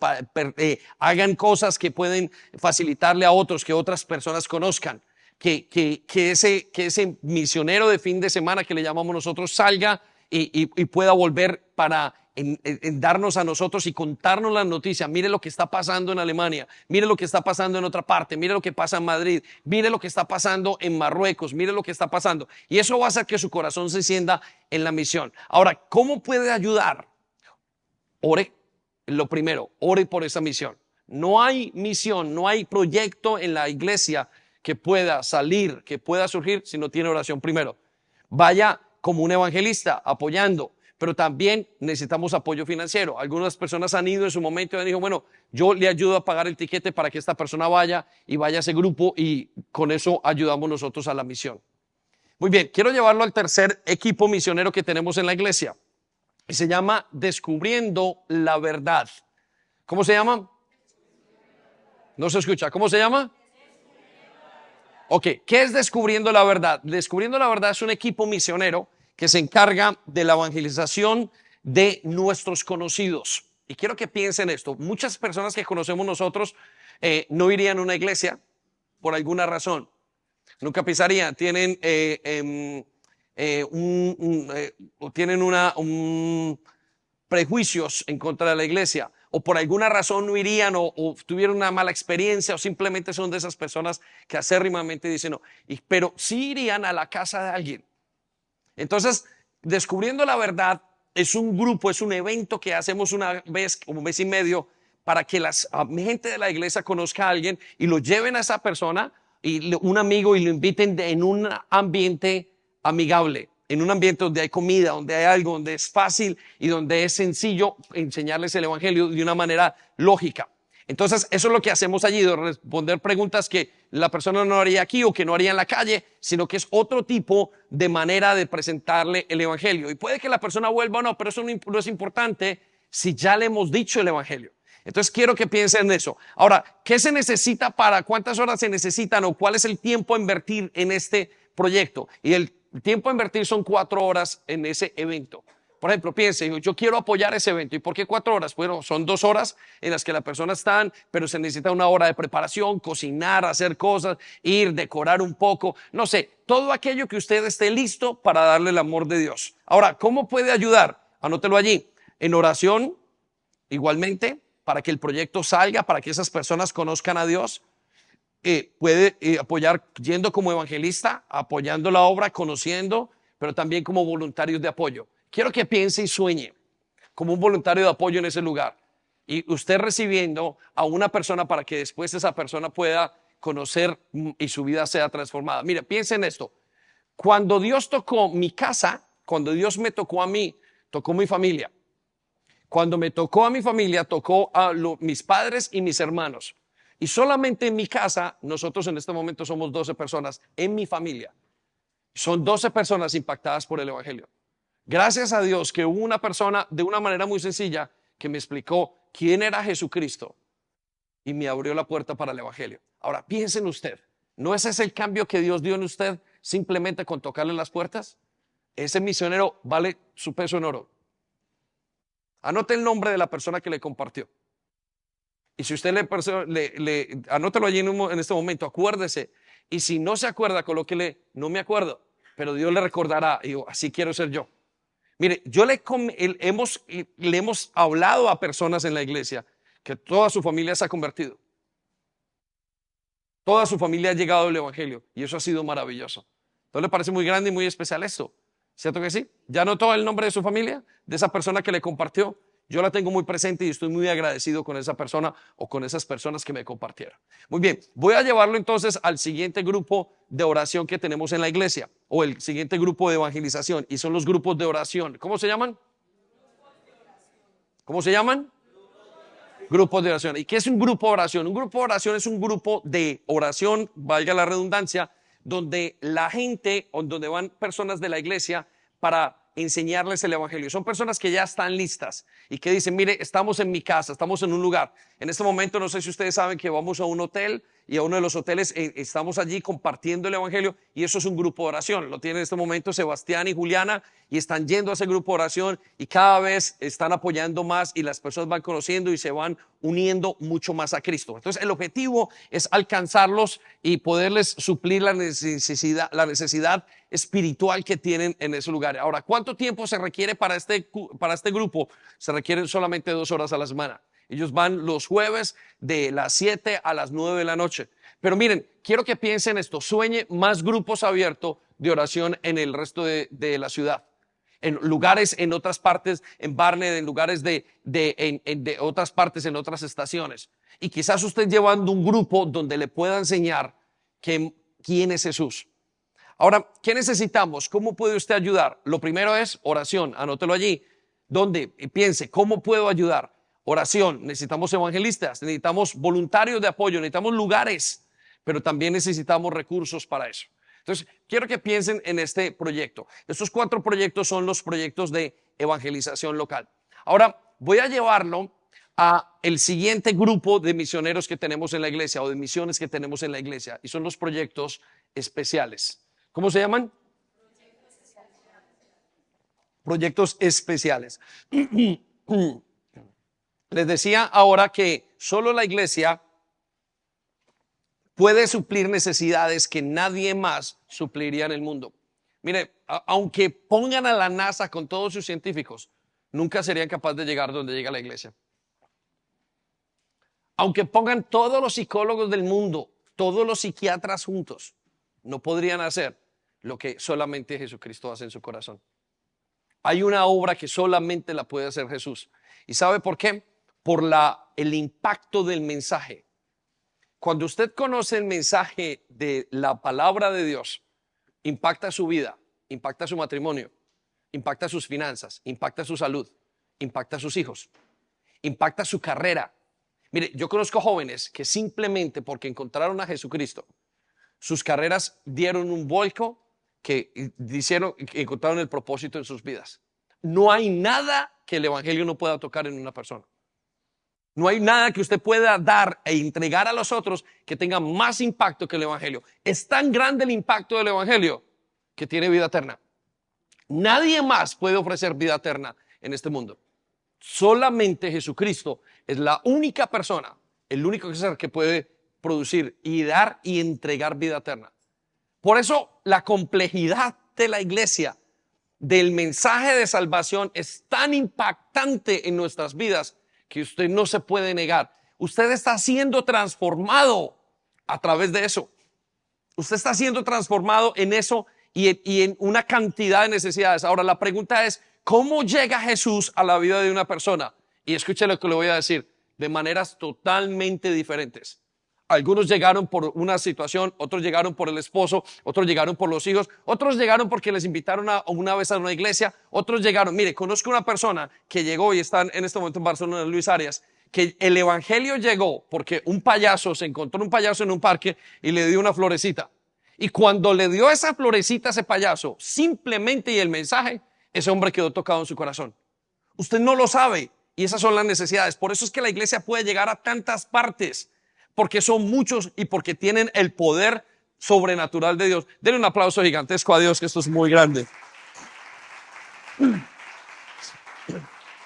hagan cosas que pueden facilitarle a otros, que otras personas conozcan. Que ese misionero de fin de semana que le llamamos nosotros salga y pueda volver para en darnos a nosotros y contarnos las noticias. Mire lo que está pasando en Alemania, mire lo que está pasando en otra parte, mire lo que pasa en Madrid, mire lo que está pasando en Marruecos, mire lo que está pasando. Y eso va a hacer que su corazón se encienda en la misión. Ahora, ¿cómo puede ayudar? Ore, lo primero, ore por esa misión. No hay misión, no hay proyecto en la iglesia que pueda salir, que pueda surgir si no tiene oración primero. Vaya como un evangelista apoyando, pero también necesitamos apoyo financiero. Algunas personas han ido en su momento y han dicho, bueno, yo le ayudo a pagar el tiquete para que esta persona vaya y vaya a ese grupo y con eso ayudamos nosotros a la misión. Muy bien, quiero llevarlo al tercer equipo misionero que tenemos en la iglesia y se llama Descubriendo la Verdad. ¿Cómo se llama? No se escucha. ¿Cómo se llama? Ok, ¿qué es Descubriendo la Verdad? Descubriendo la Verdad es un equipo misionero que se encarga de la evangelización de nuestros conocidos. Y quiero que piensen esto. Muchas personas que conocemos nosotros no irían a una iglesia por alguna razón. Nunca pisarían. Tienen, prejuicios en contra de la iglesia. O por alguna razón no irían o tuvieron una mala experiencia o simplemente son de esas personas que acérrimamente dicen no. Pero sí irían a la casa de alguien. Entonces, Descubriendo la Verdad es un grupo, es un evento que hacemos una vez, como un mes y medio, para que la gente de la iglesia conozca a alguien y lo lleven a esa persona y un amigo y lo inviten en un ambiente amigable, en un ambiente donde hay comida, donde hay algo, donde es fácil y donde es sencillo enseñarles el evangelio de una manera lógica. Entonces, eso es lo que hacemos allí, de responder preguntas que la persona no haría aquí o que no haría en la calle, sino que es otro tipo de manera de presentarle el evangelio. Y puede que la persona vuelva o no, pero eso no es importante si ya le hemos dicho el evangelio. Entonces, quiero que piensen en eso. Ahora, ¿qué se necesita para cuántas horas se necesitan o cuál es el tiempo a invertir en este proyecto? Y el tiempo a invertir son 4 horas en ese evento. Por ejemplo, piense, yo quiero apoyar ese evento. ¿Y por qué 4 horas? Bueno, son 2 horas en las que la persona está, pero se necesita una hora de preparación, cocinar, hacer cosas, ir, decorar un poco, no sé, todo aquello que usted esté listo para darle el amor de Dios. Ahora, ¿cómo puede ayudar? Anótelo allí. En oración, igualmente, para que el proyecto salga, para que esas personas conozcan a Dios. Puede apoyar yendo como evangelista, apoyando la obra, conociendo, pero también como voluntarios de apoyo. Quiero que piense y sueñe como un voluntario de apoyo en ese lugar y usted recibiendo a una persona para que después esa persona pueda conocer y su vida sea transformada. Mire, piense en esto. Cuando Dios tocó mi casa, cuando Dios me tocó a mí, tocó mi familia. Cuando me tocó a mi familia, tocó a mis padres y mis hermanos. Y solamente en mi casa, nosotros en este momento somos 12 personas en mi familia. Son 12 personas impactadas por el evangelio. Gracias a Dios que hubo una persona de una manera muy sencilla que me explicó quién era Jesucristo y me abrió la puerta para el evangelio. Ahora, piensen usted, ¿no ese es el cambio que Dios dio en usted simplemente con tocarle las puertas? Ese misionero vale su peso en oro. Anote el nombre de la persona que le compartió. Y si usted anótelo allí en este momento, acuérdese. Y si no se acuerda, colóquele, no me acuerdo, pero Dios le recordará. Y yo, así quiero ser yo. Mire, le hemos hablado a personas en la iglesia que toda su familia se ha convertido. Toda su familia ha llegado al evangelio y eso ha sido maravilloso. ¿No le parece muy grande y muy especial esto? ¿Cierto que sí? ¿Ya anotó el nombre de su familia? De esa persona que le compartió. yo la tengo muy presente y estoy muy agradecido con esa persona o con esas personas que me compartieron. Muy bien, voy a llevarlo entonces al siguiente grupo de oración que tenemos en la iglesia o el siguiente grupo de evangelización y son los grupos de oración. ¿Cómo se llaman? ¿Cómo se llaman? Grupos de oración. ¿Y qué es un grupo de oración? Un grupo de oración es un grupo de oración, valga la redundancia, donde la gente o donde van personas de la iglesia para enseñarles el evangelio. Son personas que ya están listas y que dicen, mire, estamos en mi casa, estamos en un lugar. En este momento, no sé si ustedes saben que vamos a un hotel y a uno de los hoteles estamos allí compartiendo el evangelio y eso es un grupo de oración. Lo tienen en este momento Sebastián y Juliana y están yendo a ese grupo de oración y cada vez están apoyando más y las personas van conociendo y se van uniendo mucho más a Cristo. Entonces el objetivo es alcanzarlos y poderles suplir la necesidad espiritual que tienen en ese lugar. Ahora, ¿cuánto tiempo se requiere para este grupo? Se requieren solamente 2 horas a la semana. Ellos van los jueves de las 7 a las 9 de la noche. Pero miren, quiero que piensen esto, sueñe más grupos abiertos de oración en el resto de la ciudad. En lugares, en otras partes, en Barnet, en lugares de otras partes, en otras estaciones. Y quizás usted llevando un grupo donde le pueda enseñar quién es Jesús. Ahora, ¿qué necesitamos? ¿Cómo puede usted ayudar? Lo primero es oración, anótelo allí. ¿Dónde? Piense, ¿cómo puedo ayudar? Oración, necesitamos evangelistas, necesitamos voluntarios de apoyo, necesitamos lugares, pero también necesitamos recursos para eso. Entonces, quiero que piensen en este proyecto. Estos 4 proyectos son los proyectos de evangelización local. Ahora, voy a llevarlo a el siguiente grupo de misioneros que tenemos en la iglesia o de misiones que tenemos en la iglesia y son los proyectos especiales. ¿Cómo se llaman? Proyectos especiales. Les decía ahora que solo la iglesia puede suplir necesidades que nadie más supliría en el mundo. Mire, aunque pongan a la NASA con todos sus científicos, nunca serían capaces de llegar donde llega la iglesia. Aunque pongan todos los psicólogos del mundo, todos los psiquiatras juntos, no podrían hacer lo que solamente Jesucristo hace en su corazón. Hay una obra que solamente la puede hacer Jesús. ¿Y sabe por qué? Por el impacto del mensaje. Cuando usted conoce el mensaje de la palabra de Dios, impacta su vida, impacta su matrimonio, impacta sus finanzas, impacta su salud, impacta a sus hijos, impacta su carrera. Mire, yo conozco jóvenes que simplemente porque encontraron a Jesucristo, sus carreras dieron un vuelco que encontraron el propósito en sus vidas. No hay nada que el evangelio no pueda tocar en una persona. No hay nada que usted pueda dar e entregar a los otros que tenga más impacto que el evangelio. Es tan grande el impacto del evangelio que tiene vida eterna. Nadie más puede ofrecer vida eterna en este mundo. Solamente Jesucristo es la única persona, el único ser que puede producir y dar y entregar vida eterna. Por eso la complejidad de la iglesia, del mensaje de salvación es tan impactante en nuestras vidas que usted no se puede negar. Usted está siendo transformado a través de eso. Usted está siendo transformado en eso y en una cantidad de necesidades. Ahora la pregunta es, ¿cómo llega Jesús a la vida de una persona? Y escuche lo que le voy a decir, de maneras totalmente diferentes. Algunos llegaron por una situación, otros llegaron por el esposo, otros llegaron por los hijos, otros llegaron porque les invitaron una vez a una iglesia, otros llegaron. Mire, conozco una persona que llegó y está en este momento en Barcelona, Luis Arias, que el evangelio llegó porque se encontró un payaso en un parque y le dio una florecita. Y cuando le dio esa florecita a ese payaso, simplemente y el mensaje, ese hombre quedó tocado en su corazón. Usted no lo sabe y esas son las necesidades. Por eso es que la iglesia puede llegar a tantas partes. Porque son muchos y porque tienen el poder sobrenatural de Dios. Denle un aplauso gigantesco a Dios, que esto es muy grande.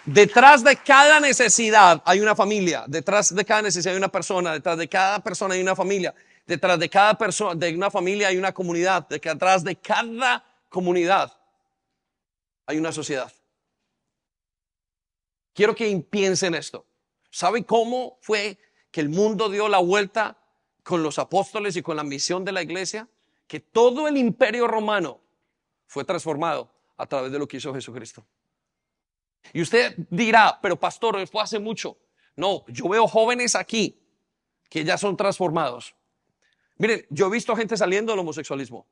Detrás de cada necesidad hay una familia, detrás de cada necesidad hay una persona, detrás de cada persona hay una familia, detrás de cada persona, de una familia hay una comunidad, detrás de cada comunidad hay una sociedad. Quiero que piensen esto. ¿Sabe cómo fue que el mundo dio la vuelta con los apóstoles y con la misión de la iglesia? Que todo el imperio romano fue transformado a través de lo que hizo Jesucristo. Y usted dirá, pero pastor, fue hace mucho. No, yo veo jóvenes aquí que ya son transformados. Miren, yo he visto gente saliendo del homosexualismo.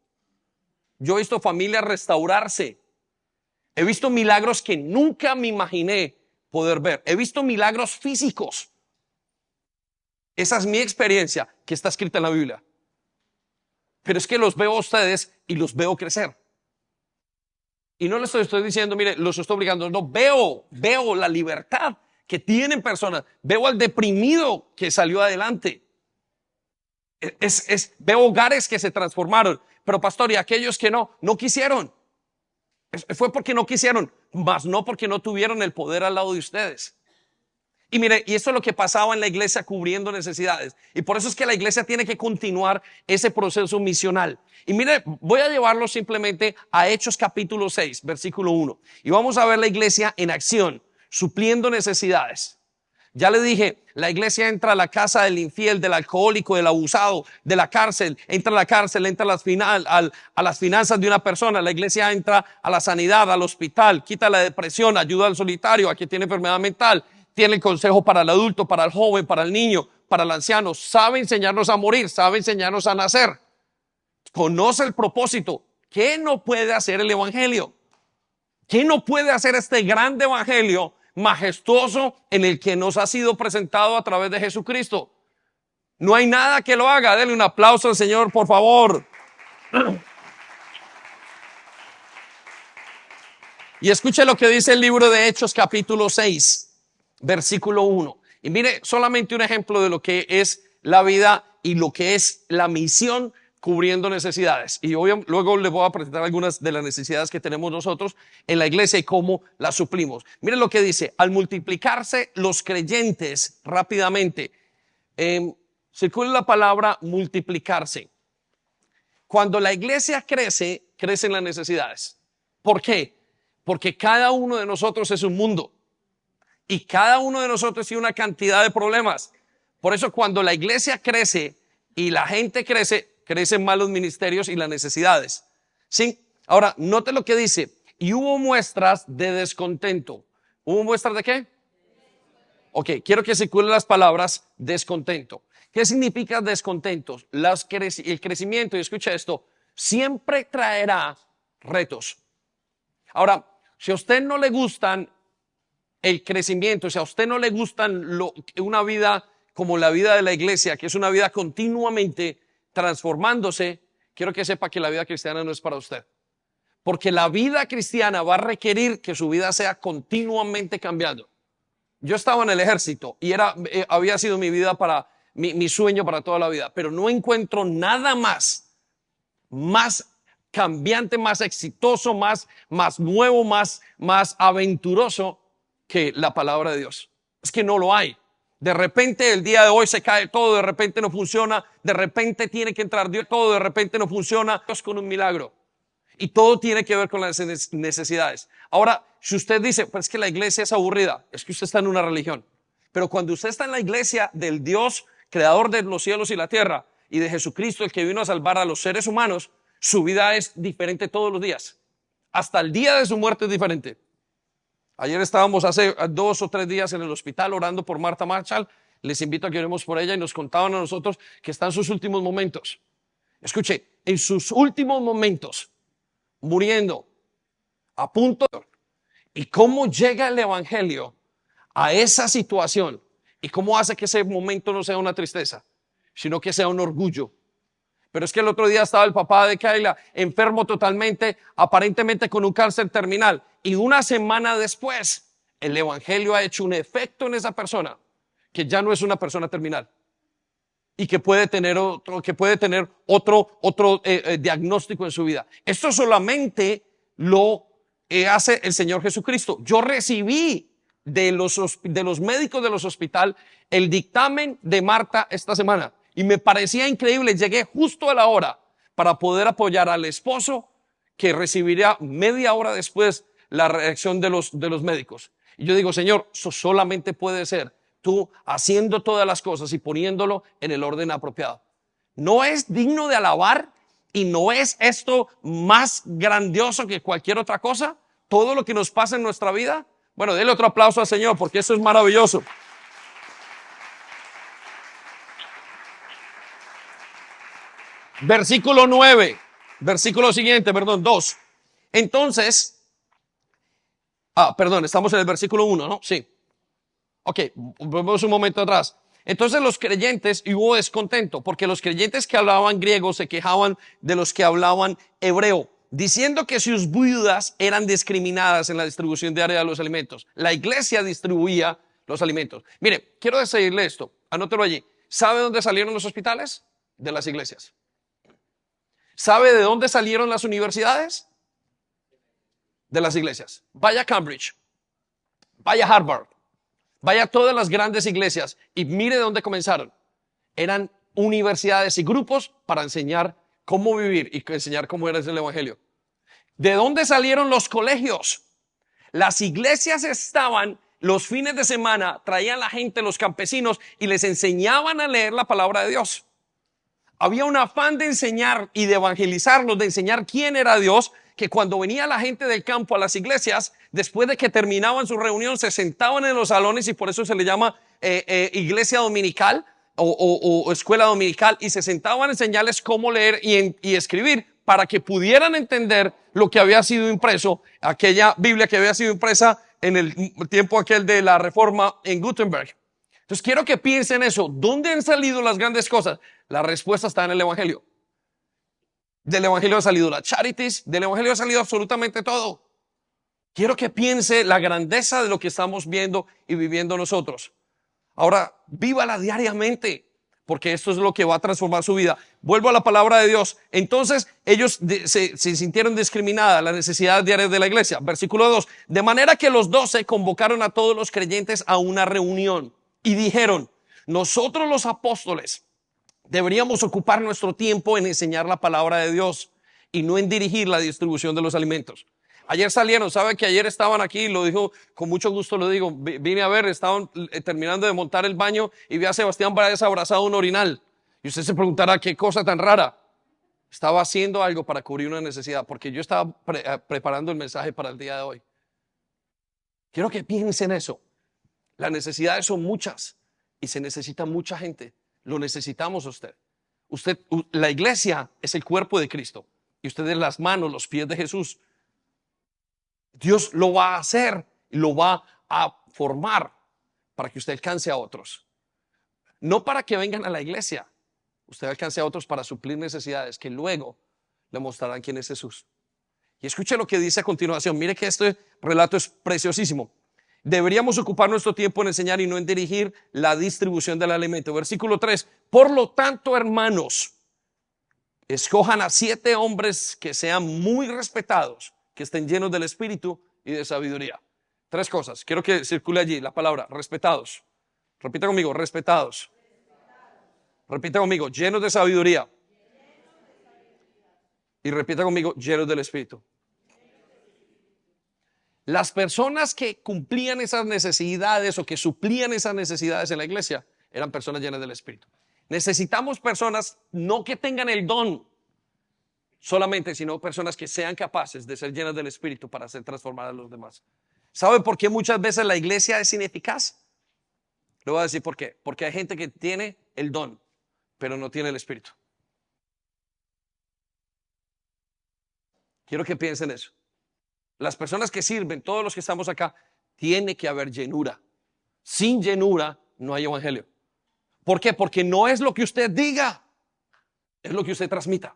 Yo he visto familias restaurarse. He visto milagros que nunca me imaginé poder ver. He visto milagros físicos. Esa es mi experiencia que está escrita en la Biblia. Pero es que los veo a ustedes y los veo crecer. Y no les estoy diciendo, mire, los estoy obligando. No, veo la libertad que tienen personas. Veo al deprimido que salió adelante. Veo hogares que se transformaron. Pero pastor, y aquellos que no quisieron. Fue porque no quisieron, mas no porque no tuvieron el poder al lado de ustedes. Y mire, y eso es lo que pasaba en la iglesia cubriendo necesidades. Y por eso es que la iglesia tiene que continuar ese proceso misional. Y mire, voy a llevarlo simplemente a Hechos capítulo 6, versículo 1. Y vamos a ver la iglesia en acción, supliendo necesidades. Ya le dije, la iglesia entra a la casa del infiel, del alcohólico, del abusado, de la cárcel, entra a la cárcel, entra a las finanzas de una persona. La iglesia entra a la sanidad, al hospital, quita la depresión, ayuda al solitario, a quien tiene enfermedad mental. Tiene el consejo para el adulto, para el joven, para el niño, para el anciano. Sabe enseñarnos a morir, sabe enseñarnos a nacer. Conoce el propósito. ¿Qué no puede hacer el evangelio? ¿Qué no puede hacer este grande evangelio majestuoso en el que nos ha sido presentado a través de Jesucristo? No hay nada que lo haga. Denle un aplauso al Señor, por favor. Y escuche lo que dice el libro de Hechos capítulo 6. Versículo 1. Y mire, solamente un ejemplo de lo que es la vida y lo que es la misión cubriendo necesidades. Y luego les voy a presentar algunas de las necesidades que tenemos nosotros en la iglesia y cómo las suplimos. Mire lo que dice: al multiplicarse los creyentes rápidamente. Circula la palabra multiplicarse. Cuando la iglesia crece, crecen las necesidades. ¿Por qué? Porque cada uno de nosotros es un mundo. Y cada uno de nosotros tiene una cantidad de problemas. Por eso cuando la iglesia crece y la gente crece, crecen más los ministerios y las necesidades. ¿Sí? Ahora, note lo que dice. Y hubo muestras de descontento. ¿Hubo muestras de qué? Ok, quiero que circulen las palabras descontento. ¿Qué significa descontento? El crecimiento, y escucha esto, siempre traerá retos. Ahora, si a usted no le gustan el crecimiento, si a usted no le gustan una vida como la vida de la iglesia, que es una vida continuamente transformándose, quiero que sepa que la vida cristiana no es para usted. Porque la vida cristiana va a requerir que su vida sea continuamente cambiando. Yo estaba en el ejército y había sido mi vida mi sueño para toda la vida, pero no encuentro nada más cambiante, más exitoso, más nuevo, más aventuroso que la palabra de Dios. Es que no lo hay. De repente el día de hoy se cae todo, de repente no funciona, de repente tiene que entrar Dios, todo de repente no funciona, Dios con un milagro. Y todo tiene que ver con las necesidades. Ahora, si usted dice, pues es que la iglesia es aburrida, es que usted está en una religión. Pero cuando usted está en la iglesia del Dios, creador de los cielos y la tierra, y de Jesucristo, el que vino a salvar a los seres humanos, su vida es diferente todos los días. Hasta el día de su muerte es diferente. Ayer estábamos hace 2 o 3 días en el hospital orando por Marta Marshall. Les invito a que oremos por ella y nos contaban a nosotros que está en sus últimos momentos. Escuche, en sus últimos momentos, muriendo, a punto. Y cómo llega el evangelio a esa situación y cómo hace que ese momento no sea una tristeza, sino que sea un orgullo. Pero es que el otro día estaba el papá de Kayla enfermo totalmente, aparentemente con un cáncer terminal. Y una semana después, el evangelio ha hecho un efecto en esa persona que ya no es una persona terminal y que puede tener otro diagnóstico en su vida. Esto solamente lo hace el Señor Jesucristo. Yo recibí de los médicos de los hospitales el dictamen de Marta esta semana. Y me parecía increíble, llegué justo a la hora para poder apoyar al esposo que recibiría media hora después la reacción de los médicos. Y yo digo, Señor, eso solamente puede ser tú haciendo todas las cosas y poniéndolo en el orden apropiado. No es digno de alabar y no es esto más grandioso que cualquier otra cosa, todo lo que nos pasa en nuestra vida, Bueno, denle otro aplauso al Señor porque eso es maravilloso. Versículo 9, versículo siguiente, perdón, 2. Entonces, perdón, estamos en el versículo 1, ¿no? Sí. Ok, volvemos un momento atrás. Entonces los creyentes, y hubo descontento, porque los creyentes que hablaban griego se quejaban de los que hablaban hebreo, diciendo que sus viudas eran discriminadas en la distribución diaria de los alimentos. La iglesia distribuía los alimentos. Mire, quiero decirle esto, anótelo allí. ¿Sabe dónde salieron los hospitales? De las iglesias. ¿Sabe de dónde salieron las universidades? De las iglesias. Vaya a Cambridge, vaya a Harvard, vaya a todas las grandes iglesias y mire de dónde comenzaron. Eran universidades y grupos para enseñar cómo vivir y enseñar cómo era el evangelio. ¿De dónde salieron los colegios? Las iglesias estaban los fines de semana, traían la gente, los campesinos, y les enseñaban a leer la palabra de Dios. Había un afán de enseñar y de evangelizarlos, de enseñar quién era Dios, que cuando venía la gente del campo a las iglesias, después de que terminaban su reunión, se sentaban en los salones, y por eso se le llama iglesia dominical o escuela dominical, y se sentaban a enseñarles cómo leer y escribir para que pudieran entender lo que había sido impreso, aquella Biblia que había sido impresa en el tiempo aquel de la Reforma en Gutenberg. Entonces quiero que piensen eso. ¿Dónde han salido las grandes cosas? La respuesta está en el evangelio. Del evangelio ha salido las charities, del evangelio ha salido absolutamente todo. Quiero que piense la grandeza de lo que estamos viendo y viviendo nosotros. Ahora, vívala diariamente, porque esto es lo que va a transformar su vida. Vuelvo a la palabra de Dios. Entonces, ellos se sintieron discriminadas, las necesidades diarias de la iglesia. Versículo 2. De manera que los 12 convocaron a todos los creyentes a una reunión y dijeron: nosotros los apóstoles deberíamos ocupar nuestro tiempo en enseñar la palabra de Dios y no en dirigir la distribución de los alimentos. Ayer salieron, ¿sabe que ayer estaban aquí? Lo dijo, con mucho gusto lo digo, vine a ver, estaban terminando de montar el baño y vi a Sebastián Báez abrazado a un orinal. Y usted se preguntará, ¿qué cosa tan rara? Estaba haciendo algo para cubrir una necesidad, porque yo estaba preparando el mensaje para el día de hoy. Quiero que piensen eso. Las necesidades son muchas y se necesita mucha gente. Lo necesitamos a usted. La iglesia es el cuerpo de Cristo y usted es las manos, los pies de Jesús. Dios lo va a hacer y lo va a formar para que usted alcance a otros. No para que vengan a la iglesia. Usted alcance a otros para suplir necesidades que luego le mostrarán quién es Jesús. Y escuche lo que dice a continuación. Mire que este relato es preciosísimo. Deberíamos ocupar nuestro tiempo en enseñar y no en dirigir la distribución del alimento. Versículo 3. Por lo tanto, hermanos, escojan a 7 hombres que sean muy respetados, que estén llenos del espíritu y de sabiduría. 3 cosas. Quiero que circule allí la palabra respetados. Repita conmigo, respetados. Repita conmigo, llenos de sabiduría. Y repita conmigo, llenos del espíritu. Las personas que cumplían esas necesidades o que suplían esas necesidades en la iglesia eran personas llenas del Espíritu. Necesitamos personas no que tengan el don solamente, sino personas que sean capaces de ser llenas del Espíritu para hacer transformar a los demás. ¿Sabe por qué muchas veces la iglesia es ineficaz? Le voy a decir por qué. Porque hay gente que tiene el don, pero no tiene el Espíritu. Quiero que piensen eso. Las personas que sirven, todos los que estamos acá, tiene que haber llenura. Sin llenura no hay evangelio. ¿Por qué? Porque no es lo que usted diga, es lo que usted transmita.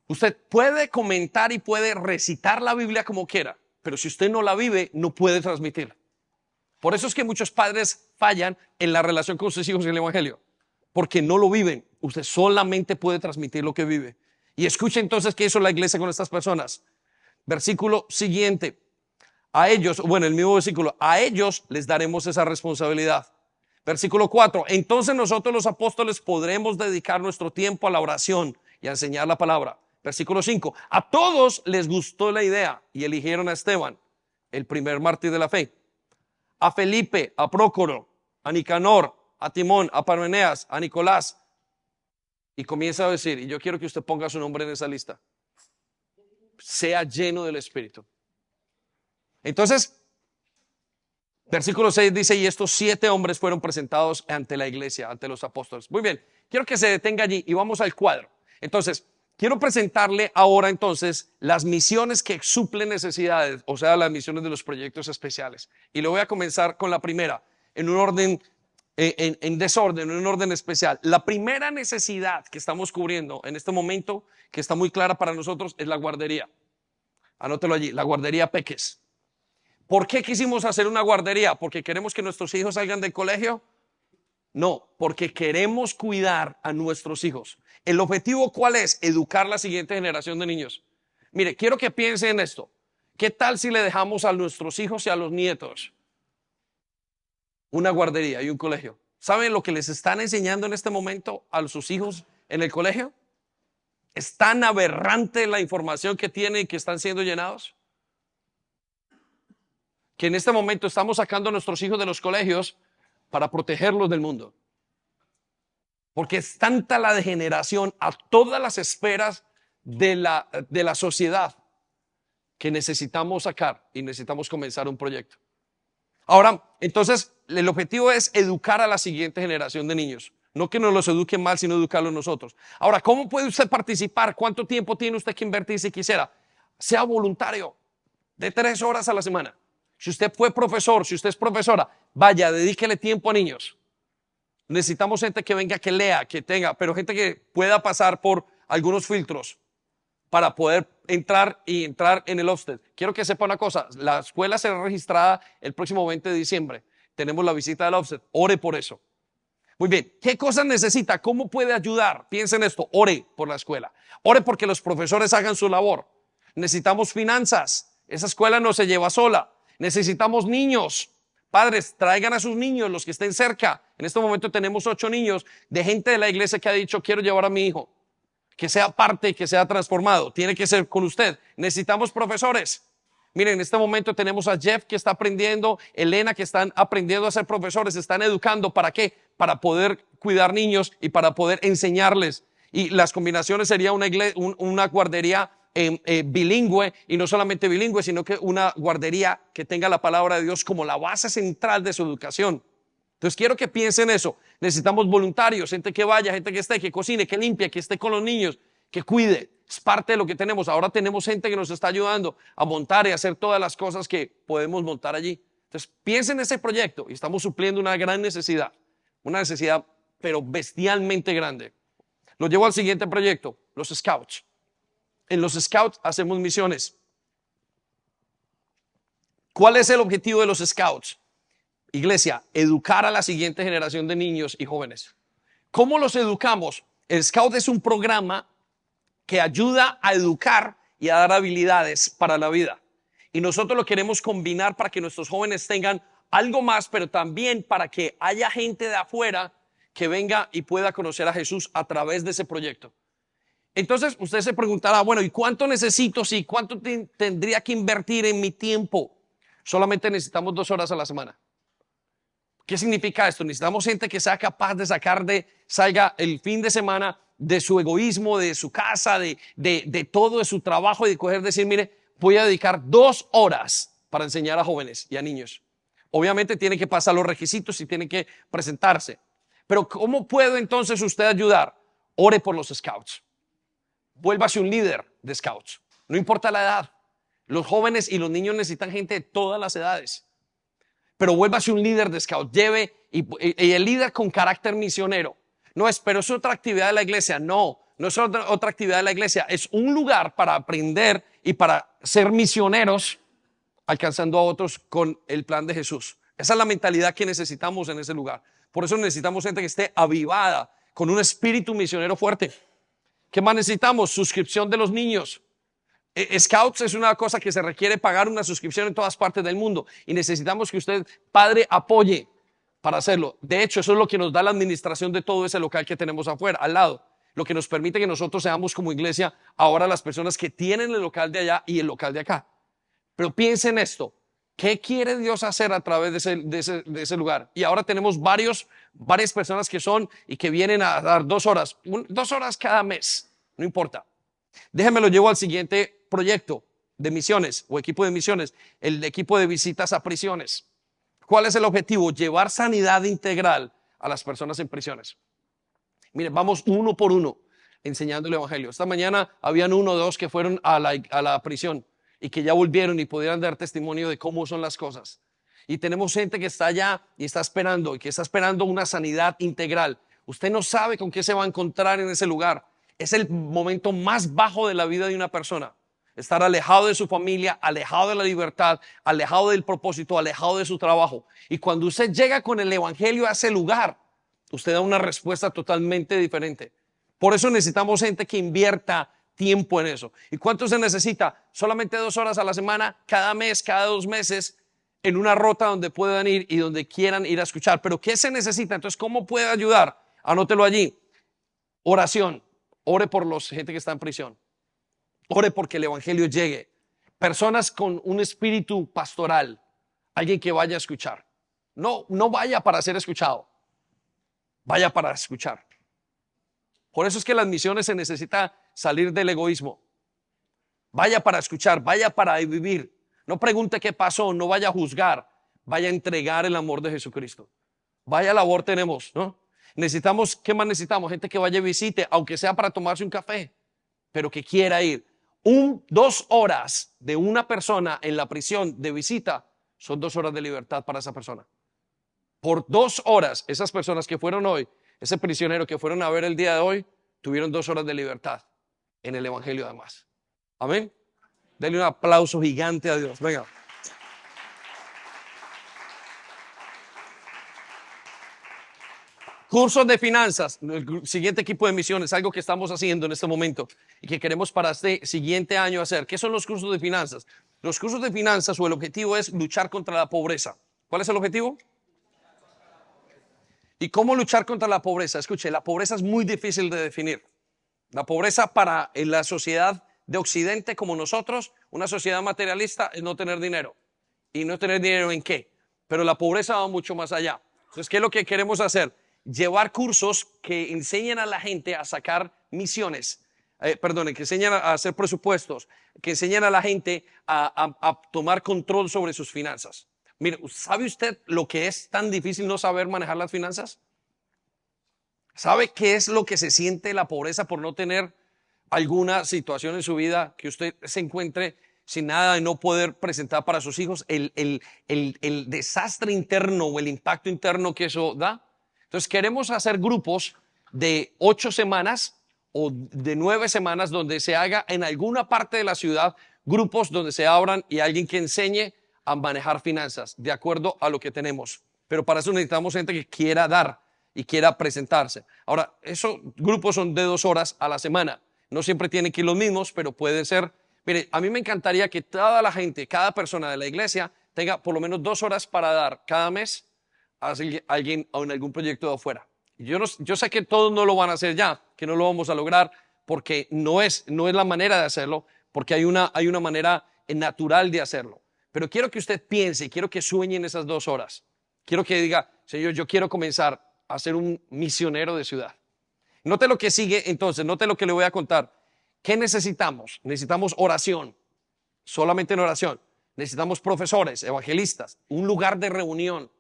Usted puede comentar y puede recitar la Biblia como quiera, pero si usted no la vive, no puede transmitirla. Por eso es que muchos padres fallan en la relación con sus hijos en el evangelio, porque no lo viven. Usted solamente puede transmitir lo que vive. Y escuche entonces qué hizo la iglesia con estas personas. Versículo siguiente. A ellos, bueno, el mismo versículo, a ellos les daremos esa responsabilidad. Versículo 4. Entonces nosotros los apóstoles podremos dedicar nuestro tiempo a la oración y a enseñar la palabra. Versículo 5. A todos les gustó la idea y eligieron a Esteban, el primer mártir de la fe. A Felipe, a Prócoro, a Nicanor, a Timón, a Parmenas, a Nicolás. Y comienza a decir, y yo quiero que usted ponga su nombre en esa lista. Sea lleno del Espíritu. Entonces, versículo 6 dice, y estos 7 hombres fueron presentados ante la iglesia, ante los apóstoles. Muy bien, quiero que se detenga allí y vamos al cuadro. Entonces, quiero presentarle ahora entonces las misiones que suplen necesidades, o sea, las misiones de los proyectos especiales. Y lo voy a comenzar con la primera, en un orden, en desorden, en un orden especial. La primera necesidad que estamos cubriendo en este momento, que está muy clara para nosotros, es la guardería. Anótelo allí, la guardería Peques. ¿Por qué quisimos hacer una guardería? ¿Porque queremos que nuestros hijos salgan del colegio? No, porque queremos cuidar a nuestros hijos. ¿El objetivo cuál es? Educar la siguiente generación de niños. Mire, quiero que piensen en esto. ¿Qué tal si le dejamos a nuestros hijos y a los nietos una guardería y un colegio? ¿Saben lo que les están enseñando en este momento a sus hijos en el colegio? ¿Es tan aberrante la información que tienen y que están siendo llenados? Que en este momento estamos sacando a nuestros hijos de los colegios para protegerlos del mundo. Porque es tanta la degeneración a todas las esferas de la sociedad que necesitamos sacar y necesitamos comenzar un proyecto. Ahora, entonces, el objetivo es educar a la siguiente generación de niños. No que nos los eduquen mal, sino educarlos nosotros. Ahora, ¿cómo puede usted participar? ¿Cuánto tiempo tiene usted que invertir si quisiera? Sea voluntario, de 3 horas a la semana. Si usted fue profesor, si usted es profesora, vaya, dedíquele tiempo a niños. Necesitamos gente que venga, que lea, que tenga, pero gente que pueda pasar por algunos filtros para poder entrar en el Ofsted. Quiero que sepa una cosa, la escuela será registrada el próximo 20 de diciembre. Tenemos la visita del Ofsted, ore por eso. Muy bien, ¿qué cosas necesita? ¿Cómo puede ayudar? Piensen en esto, ore por la escuela. Ore porque los profesores hagan su labor. Necesitamos finanzas, esa escuela no se lleva sola. Necesitamos niños. Padres, traigan a sus niños, los que estén cerca. En este momento tenemos 8 niños de gente de la iglesia que ha dicho, quiero llevar a mi hijo. Que sea parte, que sea transformado. Tiene que ser con usted. Necesitamos profesores. Miren, en este momento tenemos a Jeff que está aprendiendo, Elena que están aprendiendo a ser profesores, están educando. ¿Para qué? Para poder cuidar niños y para poder enseñarles. Y las combinaciones sería una guardería bilingüe, y no solamente bilingüe, sino que una guardería que tenga la palabra de Dios como la base central de su educación. Entonces quiero que piensen eso. Necesitamos voluntarios, gente que vaya, gente que esté, que cocine, que limpie, que esté con los niños, que cuide. Es parte de lo que tenemos. Ahora tenemos gente que nos está ayudando a montar y hacer todas las cosas que podemos montar allí. Entonces piensen en ese proyecto y estamos supliendo una gran necesidad. Una necesidad, pero bestialmente grande. Lo llevo al siguiente proyecto, los Scouts. En los Scouts hacemos misiones. ¿Cuál es el objetivo de los Scouts? Iglesia, educar a la siguiente generación de niños y jóvenes. ¿Cómo los educamos? El Scout es un programa que ayuda a educar y a dar habilidades para la vida. Y nosotros lo queremos combinar para que nuestros jóvenes tengan algo más, pero también para que haya gente de afuera que venga y pueda conocer a Jesús a través de ese proyecto. Entonces usted se preguntará, bueno, ¿y cuánto necesito? Sí, ¿cuánto tendría que invertir en mi tiempo? Solamente necesitamos 2 horas a la semana. ¿Qué significa esto? Necesitamos gente que sea capaz de salga el fin de semana de su egoísmo, de su casa, de todo, de su trabajo, y de decir, mire, voy a dedicar 2 horas para enseñar a jóvenes y a niños. Obviamente tiene que pasar los requisitos y tiene que presentarse. Pero ¿cómo puedo entonces usted ayudar? Ore por los Scouts. Vuélvase un líder de Scouts. No importa la edad. Los jóvenes y los niños necesitan gente de todas las edades. Pero vuélvase un líder de Scout. Lleve y el líder con carácter misionero. No es, pero es otra actividad de la iglesia. No es otra actividad de la iglesia. Es un lugar para aprender y para ser misioneros, alcanzando a otros con el plan de Jesús. Esa es la mentalidad que necesitamos en ese lugar. Por eso necesitamos gente que esté avivada, con un espíritu misionero fuerte. ¿Qué más necesitamos? Suscripción de los niños. Scouts es una cosa que se requiere pagar una suscripción en todas partes del mundo y necesitamos que usted, padre, apoye para hacerlo. De hecho, eso es lo que nos da la administración de todo ese local que tenemos afuera, al lado. Lo que nos permite que nosotros seamos como iglesia ahora las personas que tienen el local de allá y el local de acá. Pero piensen en esto. ¿Qué quiere Dios hacer a través de ese lugar? Y ahora tenemos varias personas que son y que vienen a dar 2 horas. 2 horas cada mes, no importa. Déjenme lo llevo al siguiente proyecto. de misiones o equipo de misiones, el equipo de visitas a prisiones. ¿Cuál es el objetivo? Llevar sanidad integral a las personas en prisiones. Miren, vamos uno por uno enseñando el evangelio. Esta mañana habían 1 o 2 que fueron a la prisión y que ya volvieron y pudieran dar testimonio de cómo son las cosas. Y tenemos gente que está allá y está esperando, y que está esperando una sanidad integral. Usted no sabe con qué se va a encontrar en ese lugar. Es el momento más bajo de la vida de una persona. Estar alejado de su familia, alejado de la libertad, alejado del propósito, alejado de su trabajo. Y cuando usted llega con el evangelio a ese lugar, usted da una respuesta totalmente diferente. Por eso necesitamos gente que invierta tiempo en eso. ¿Y cuánto se necesita? Solamente 2 horas a la semana, cada mes, cada 2 meses, en una ruta donde puedan ir y donde quieran ir a escuchar. ¿Pero qué se necesita? Entonces, ¿cómo puede ayudar? Anótelo allí. Oración. Ore por la gente que está en prisión. Ore porque el evangelio llegue. Personas con un espíritu pastoral. Alguien que vaya a escuchar. No vaya para ser escuchado. Vaya para escuchar. Por eso es que las misiones se necesita salir del egoísmo. Vaya para escuchar, vaya para vivir. No pregunte qué pasó, no vaya a juzgar. Vaya a entregar el amor de Jesucristo. Vaya labor tenemos, ¿no? Necesitamos, ¿qué más necesitamos? Gente que vaya y visite, aunque sea para tomarse un café, pero que quiera ir. 2 horas de una persona en la prisión de visita son 2 horas de libertad para esa persona. Por 2 horas, esas personas que fueron hoy, ese prisionero que fueron a ver el día de hoy, tuvieron 2 horas de libertad en el evangelio además. Amén. Denle un aplauso gigante a Dios. Venga. Cursos de finanzas, el siguiente equipo de misiones, algo que estamos haciendo en este momento y que queremos para este siguiente año hacer. ¿Qué son los cursos de finanzas? Los cursos de finanzas o el objetivo es luchar contra la pobreza. ¿Cuál es el objetivo? ¿Y cómo luchar contra la pobreza? Escuche, la pobreza es muy difícil de definir. La pobreza para en la sociedad de Occidente como nosotros, una sociedad materialista, es no tener dinero. ¿Y no tener dinero en qué? Pero la pobreza va mucho más allá. Entonces, ¿qué es lo que queremos hacer? Llevar cursos que enseñen a la gente a sacar misiones, que enseñan a hacer presupuestos, que enseñan a la gente a tomar control sobre sus finanzas. Mire, ¿sabe usted lo que es tan difícil no saber manejar las finanzas? ¿Sabe qué es lo que se siente la pobreza por no tener alguna situación en su vida que usted se encuentre sin nada y no poder presentar para sus hijos? El desastre interno o el impacto interno que eso da. Entonces queremos hacer grupos de 8 semanas o de 9 semanas donde se haga en alguna parte de la ciudad grupos donde se abran y alguien que enseñe a manejar finanzas de acuerdo a lo que tenemos. Pero para eso necesitamos gente que quiera dar y quiera presentarse. Ahora, esos grupos son de 2 horas a la semana. No siempre tienen que ir los mismos, pero pueden ser. Mire, a mí me encantaría que toda la gente, cada persona de la iglesia tenga por lo menos 2 horas para dar cada mes a alguien en algún proyecto de afuera. Yo sé que todos no lo van a hacer ya, que no lo vamos a lograr porque no es la manera de hacerlo, porque hay una manera natural de hacerlo. Pero quiero que usted piense, quiero que sueñe en esas 2 horas. Quiero que diga, Señor, yo quiero comenzar a ser un misionero de ciudad. Note lo que sigue entonces, note lo que le voy a contar. ¿Qué necesitamos? Necesitamos oración, solamente en oración. Necesitamos profesores, evangelistas, un lugar de reunión.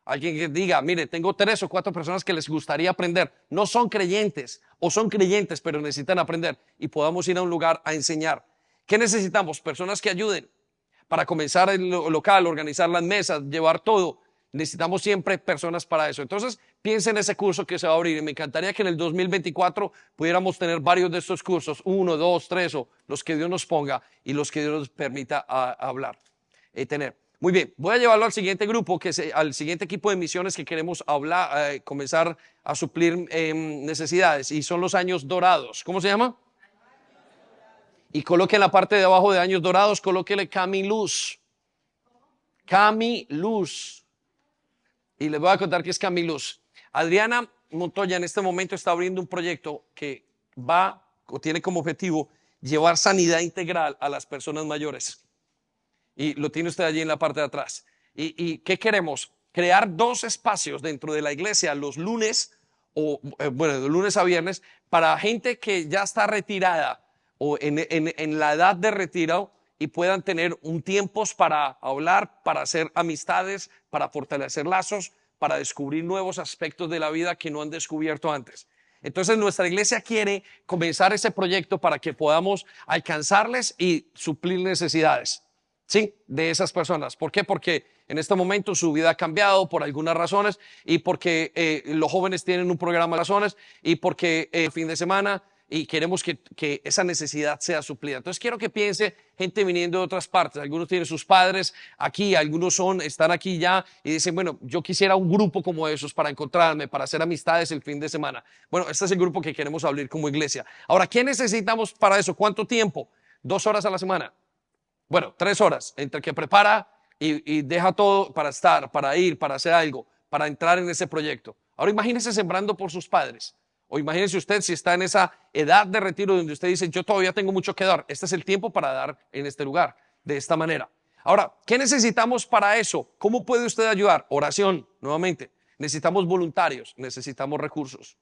Alguien que diga, mire, tengo 3 o 4 personas que les gustaría aprender. No son creyentes o son creyentes, pero necesitan aprender y podamos ir a un lugar a enseñar. ¿Qué necesitamos? Personas que ayuden para comenzar el local, organizar las mesas, llevar todo. Necesitamos siempre personas para eso. Entonces, piensen en ese curso que se va a abrir. Y me encantaría que en el 2024 pudiéramos tener varios de estos cursos, 1, 2, 3 o los que Dios nos ponga y los que Dios nos permita hablar, tener. Muy bien, voy a llevarlo al siguiente grupo, al siguiente equipo de misiones que queremos hablar, comenzar a suplir necesidades, y son los años dorados. ¿Cómo se llama? Y coloque en la parte de abajo de años dorados, colóquele Camiluz. Camiluz. Y les voy a contar qué es Camiluz. Adriana Montoya en este momento está abriendo un proyecto que tiene como objetivo llevar sanidad integral a las personas mayores. Y lo tiene usted allí en la parte de atrás. ¿Y qué queremos? Crear 2 espacios dentro de la iglesia los lunes, de lunes a viernes, para gente que ya está retirada o en la edad de retiro y puedan tener un tiempo para hablar, para hacer amistades, para fortalecer lazos, para descubrir nuevos aspectos de la vida que no han descubierto antes. Entonces nuestra iglesia quiere comenzar ese proyecto para que podamos alcanzarles y suplir necesidades, ¿sí?, de esas personas. ¿Por qué? Porque en este momento su vida ha cambiado por algunas razones y porque los jóvenes tienen un programa de razones y porque fin de semana y queremos que esa necesidad sea suplida. Entonces quiero que piense gente viniendo de otras partes. Algunos tienen sus padres aquí, algunos están aquí ya y dicen, bueno, yo quisiera un grupo como esos para encontrarme, para hacer amistades el fin de semana. Bueno, este es el grupo que queremos abrir como iglesia. Ahora, ¿qué necesitamos para eso? ¿Cuánto tiempo? 2 horas a la semana. Bueno, 3 horas, entre que prepara y deja todo para estar, para ir, para hacer algo, para entrar en ese proyecto. Ahora imagínese sembrando por sus padres. O imagínese usted si está en esa edad de retiro donde usted dice, yo todavía tengo mucho que dar. Este es el tiempo para dar en este lugar, de esta manera. Ahora, ¿qué necesitamos para eso? ¿Cómo puede usted ayudar? Oración, nuevamente. Necesitamos voluntarios, necesitamos recursos.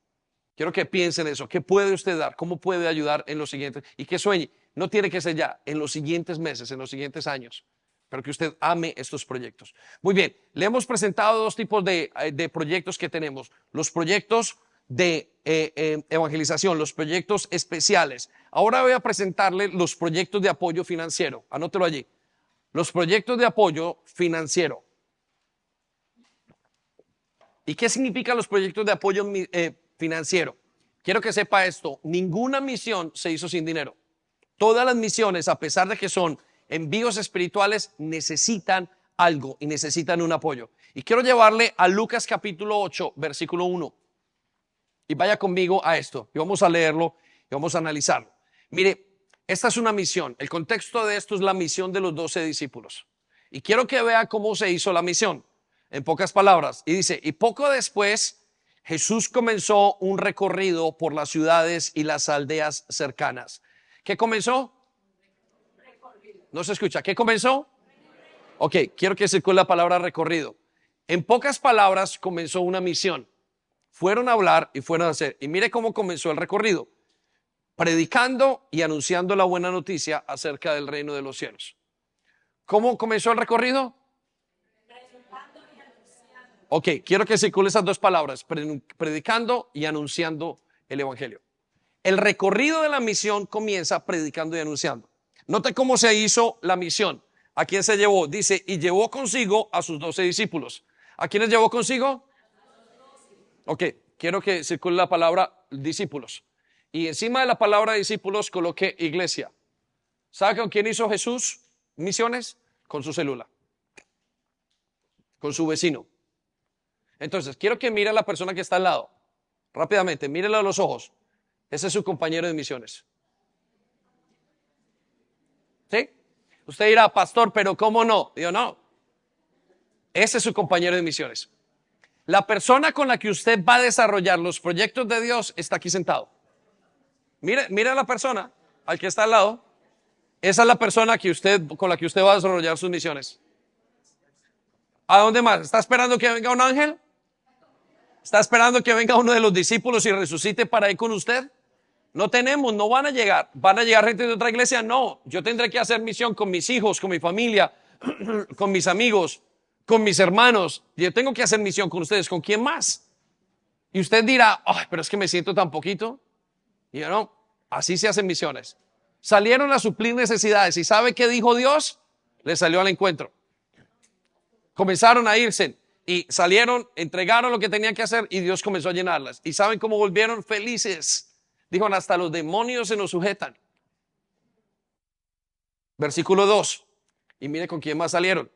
Quiero que piensen eso. ¿Qué puede usted dar? ¿Cómo puede ayudar en los siguientes? Y que sueñe. No tiene que ser ya, en los siguientes meses, en los siguientes años. Pero que usted ame estos proyectos. Muy bien, le hemos presentado 2 tipos de proyectos que tenemos. Los proyectos de evangelización, los proyectos especiales. Ahora voy a presentarle los proyectos de apoyo financiero. Anótelo allí. Los proyectos de apoyo financiero. ¿Y qué significan los proyectos de apoyo financiero? Quiero que sepa esto. Ninguna misión se hizo sin dinero. Todas las misiones, a pesar de que son envíos espirituales, necesitan algo y necesitan un apoyo. Y quiero llevarle a Lucas capítulo 8, versículo 1. Y vaya conmigo a esto. Y vamos a leerlo y vamos a analizarlo. Mire, esta es una misión. El contexto de esto es la misión de los 12 discípulos. Y quiero que vea cómo se hizo la misión. En pocas palabras. Y dice, y poco después Jesús comenzó un recorrido por las ciudades y las aldeas cercanas. ¿Qué comenzó? No se escucha. ¿Qué comenzó? Ok, quiero que circule la palabra recorrido. En pocas palabras, comenzó una misión. Fueron a hablar y fueron a hacer. Y mire cómo comenzó el recorrido. Predicando y anunciando la buena noticia acerca del reino de los cielos. ¿Cómo comenzó el recorrido? Ok, quiero que circule esas 2 palabras. Predicando y anunciando el evangelio. El recorrido de la misión comienza predicando y anunciando. Note cómo se hizo la misión. ¿A quién se llevó? Dice, y llevó consigo a sus 12 discípulos. ¿A quiénes llevó consigo? Ok, quiero que circule la palabra discípulos. Y encima de la palabra discípulos coloque iglesia. ¿Sabe con quién hizo Jesús misiones? Con su célula. Con su vecino. Entonces, quiero que mire a la persona que está al lado. Rápidamente, mírelo a los ojos. Ese es su compañero de misiones. ¿Sí? Usted dirá, pastor, pero ¿cómo no? Digo, no. Ese es su compañero de misiones. La persona con la que usted va a desarrollar los proyectos de Dios está aquí sentado. Mire a la persona al que está al lado. Esa es la persona con la que usted va a desarrollar sus misiones. ¿A dónde más? ¿Está esperando que venga un ángel? ¿Está esperando que venga uno de los discípulos y resucite para ir con usted? No tenemos, no van a llegar. ¿Van a llegar gente de otra iglesia? No. Yo tendré que hacer misión con mis hijos, con mi familia, con mis amigos, con mis hermanos. Yo tengo que hacer misión con ustedes. ¿Con quién más? Y usted dirá, ay, pero es que me siento tan poquito. Y yo no, así se hacen misiones. Salieron a suplir necesidades. ¿Y sabe qué dijo Dios? Les salió al encuentro. Comenzaron a irse y salieron, entregaron lo que tenían que hacer y Dios comenzó a llenarlas. ¿Y saben cómo volvieron? Felices. Dijo, hasta los demonios se nos sujetan. Versículo 2. Y mire con quién más salieron.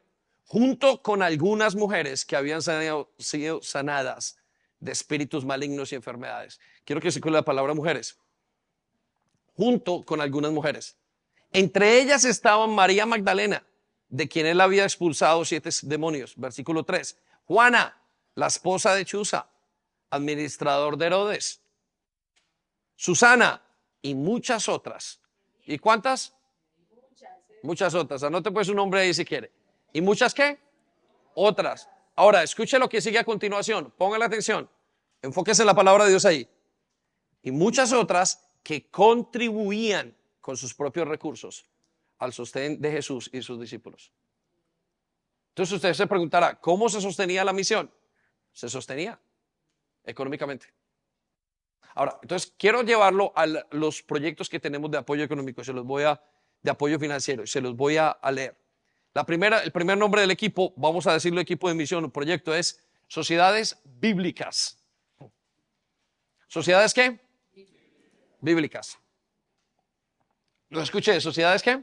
Junto con algunas mujeres que habían sido sanadas de espíritus malignos y enfermedades. Quiero que circule la palabra mujeres. Junto con algunas mujeres. Entre ellas estaban María Magdalena, de quien él había expulsado 7 demonios. Versículo 3. Juana, la esposa de Chuza, administrador de Herodes. Susana y muchas otras. ¿Y cuántas? Muchas otras. Anote pues su nombre ahí si quiere. ¿Y muchas qué? Otras. Ahora, escuche lo que sigue a continuación. Póngale atención. Enfóquese en la palabra de Dios ahí. Y muchas otras que contribuían con sus propios recursos al sostén de Jesús y sus discípulos. Entonces usted se preguntará, ¿cómo se sostenía la misión? Se sostenía económicamente. Ahora, entonces quiero llevarlo a los proyectos que tenemos de apoyo económico, de apoyo financiero, y se los voy a leer. El primer nombre del equipo, vamos a decirlo equipo de misión, el proyecto es Sociedades Bíblicas. ¿Sociedades qué? Bíblicas. ¿Lo escuché? ¿Sociedades qué?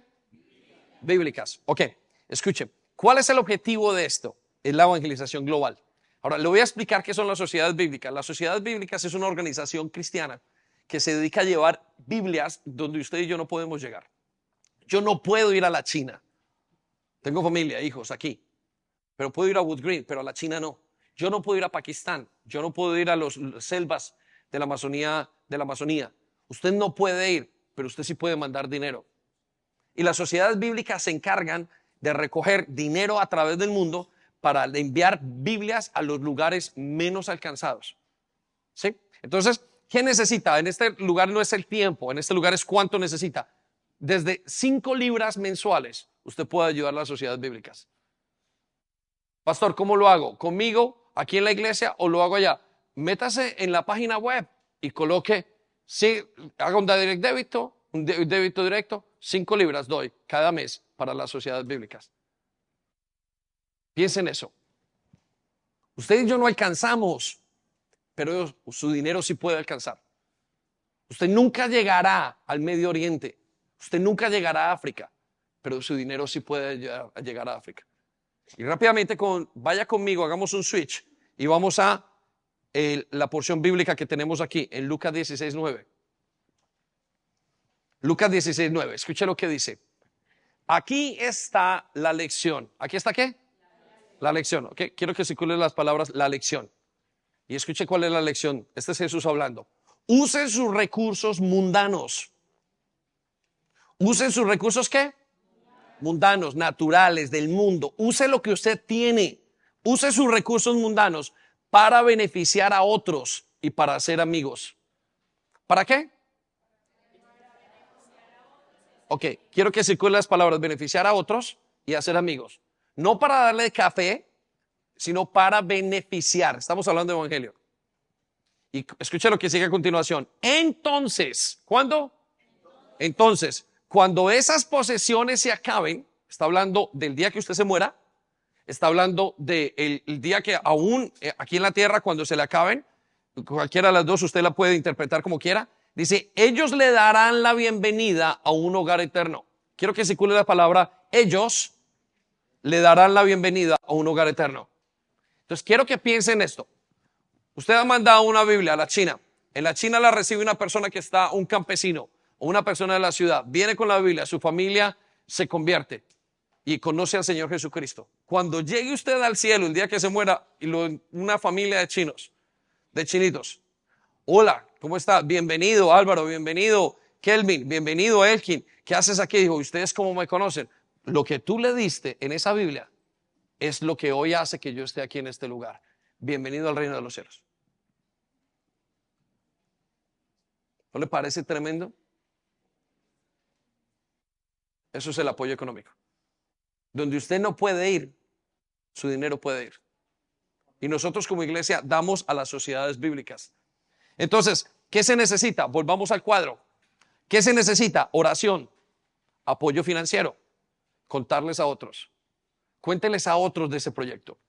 Bíblicas. Ok, escuche. ¿Cuál es el objetivo de esto? Es la evangelización global. Ahora, le voy a explicar qué son las sociedades bíblicas. Las sociedades bíblicas es una organización cristiana que se dedica a llevar Biblias donde usted y yo no podemos llegar. Yo no puedo ir a la China. Tengo familia, hijos aquí. Pero puedo ir a Wood Green, pero a la China no. Yo no puedo ir a Pakistán. Yo no puedo ir a las selvas de la Amazonía. Usted no puede ir, pero usted sí puede mandar dinero. Y las sociedades bíblicas se encargan de recoger dinero a través del mundo para enviar Biblias a los lugares menos alcanzados. ¿Sí? Entonces, ¿qué necesita? En este lugar no es el tiempo, en este lugar es cuánto necesita. Desde 5 libras mensuales, usted puede ayudar a las sociedades bíblicas. Pastor, ¿cómo lo hago? ¿Conmigo, aquí en la iglesia o lo hago allá? Métase en la página web y coloque, sí, haga un débito directo, 5 libras doy cada mes para las sociedades bíblicas. Piensen en eso. Usted y yo no alcanzamos, pero su dinero sí puede alcanzar. Usted nunca llegará al Medio Oriente, usted nunca llegará a África, pero su dinero sí puede llegar a África. Y rápidamente vaya conmigo, hagamos un switch y vamos a la porción bíblica que tenemos aquí en Lucas 16:9. Lucas 16:9, escuche lo que dice. Aquí está la lección. ¿Aquí está qué? La lección, ¿ok? Quiero que circulen las palabras, la lección. Y escuche cuál es la lección. Este es Jesús hablando. Usen sus recursos mundanos. Usen sus recursos, ¿qué? Mundanos, naturales, del mundo. Use lo que usted tiene. Use sus recursos mundanos para beneficiar a otros y para hacer amigos. ¿Para qué? Ok, quiero que circulen las palabras beneficiar a otros y hacer amigos. No para darle café, sino para beneficiar. Estamos hablando de evangelio. Y escuche lo que sigue a continuación. Entonces, ¿cuándo? Entonces, cuando esas posesiones se acaben, está hablando del día que usted se muera, está hablando del el día que aún aquí en la tierra, cuando se le acaben, cualquiera de las dos usted la puede interpretar como quiera. Dice, ellos le darán la bienvenida a un hogar eterno. Quiero que circule la palabra, ellos le darán la bienvenida a un hogar eterno. Entonces, quiero que piensen en esto. Usted ha mandado una Biblia a la China. En la China la recibe una persona que está, un campesino o una persona de la ciudad. Viene con la Biblia, su familia se convierte y conoce al Señor Jesucristo. Cuando llegue usted al cielo, el día que se muera, y una familia de chinos, de chinitos. Hola, ¿cómo está? Bienvenido Álvaro, bienvenido Kelvin, bienvenido Elkin. ¿Qué haces aquí? Dijo, ¿ustedes cómo me conocen? Lo que tú le diste en esa Biblia es lo que hoy hace que yo esté aquí en este lugar. Bienvenido al reino de los cielos. ¿No le parece tremendo? Eso es el apoyo económico. Donde usted no puede ir, su dinero puede ir. Y nosotros como iglesia damos a las sociedades bíblicas. Entonces, ¿qué se necesita? Volvamos al cuadro. ¿Qué se necesita? Oración, apoyo financiero, contarles a otros. Cuénteles a otros de ese proyecto.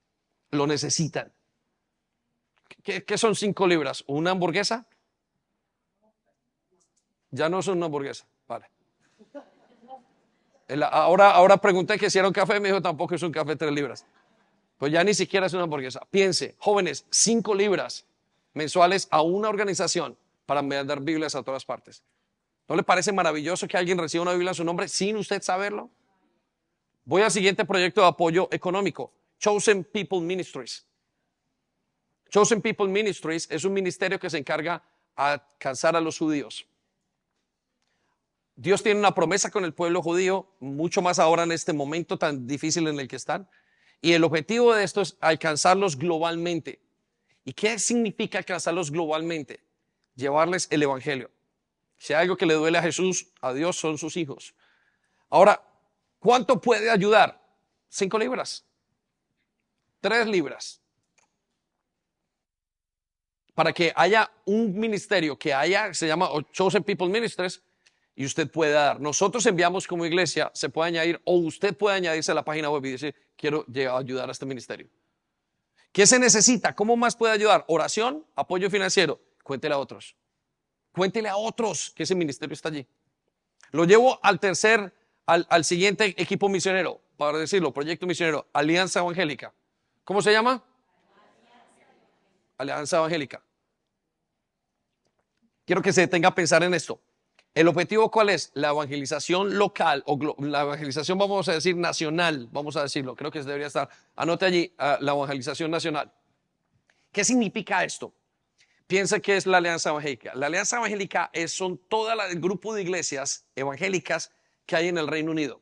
Lo necesitan. ¿Qué son 5 libras? ¿Una hamburguesa? Ya no son una hamburguesa. Vale. Ahora pregunté que si era un café, me dijo tampoco es un café 3 libras. Pues ya ni siquiera es una hamburguesa. Piense, jóvenes, 5 libras mensuales a una organización para mandar Biblias a todas partes. ¿No le parece maravilloso que alguien reciba una Biblia en su nombre sin usted saberlo? Voy al siguiente proyecto de apoyo económico. Chosen People Ministries. Chosen People Ministries es un ministerio que se encarga a alcanzar a los judíos. Dios tiene una promesa con el pueblo judío, mucho más ahora en este momento tan difícil en el que están. Y el objetivo de esto es alcanzarlos globalmente. ¿Y qué significa alcanzarlos globalmente? Llevarles el evangelio. Si hay algo que le duele a Jesús, a Dios, son sus hijos. Ahora, ¿Cuánto puede ayudar? 5 libras, 3 libras. Para que haya un ministerio se llama Chosen People Ministries, y usted puede dar. Nosotros enviamos como iglesia, se puede añadir, o usted puede añadirse a la página web y decir, quiero ayudar a este ministerio. ¿Qué se necesita? ¿Cómo más puede ayudar? Oración, apoyo financiero. Cuéntele a otros. Cuéntele a otros que ese ministerio está allí. Lo llevo al siguiente equipo misionero, para decirlo, proyecto misionero, Alianza Evangélica. ¿Cómo se llama? Alianza Evangélica. Quiero que se detenga a pensar en esto. ¿El objetivo cuál es? La evangelización local, o la evangelización, vamos a decir, nacional, vamos a decirlo, creo que debería estar. Anote allí, la evangelización nacional. ¿Qué significa esto? Piensa que es la Alianza Evangélica. La Alianza Evangélica son todo el grupo de iglesias evangélicas que hay en el Reino Unido.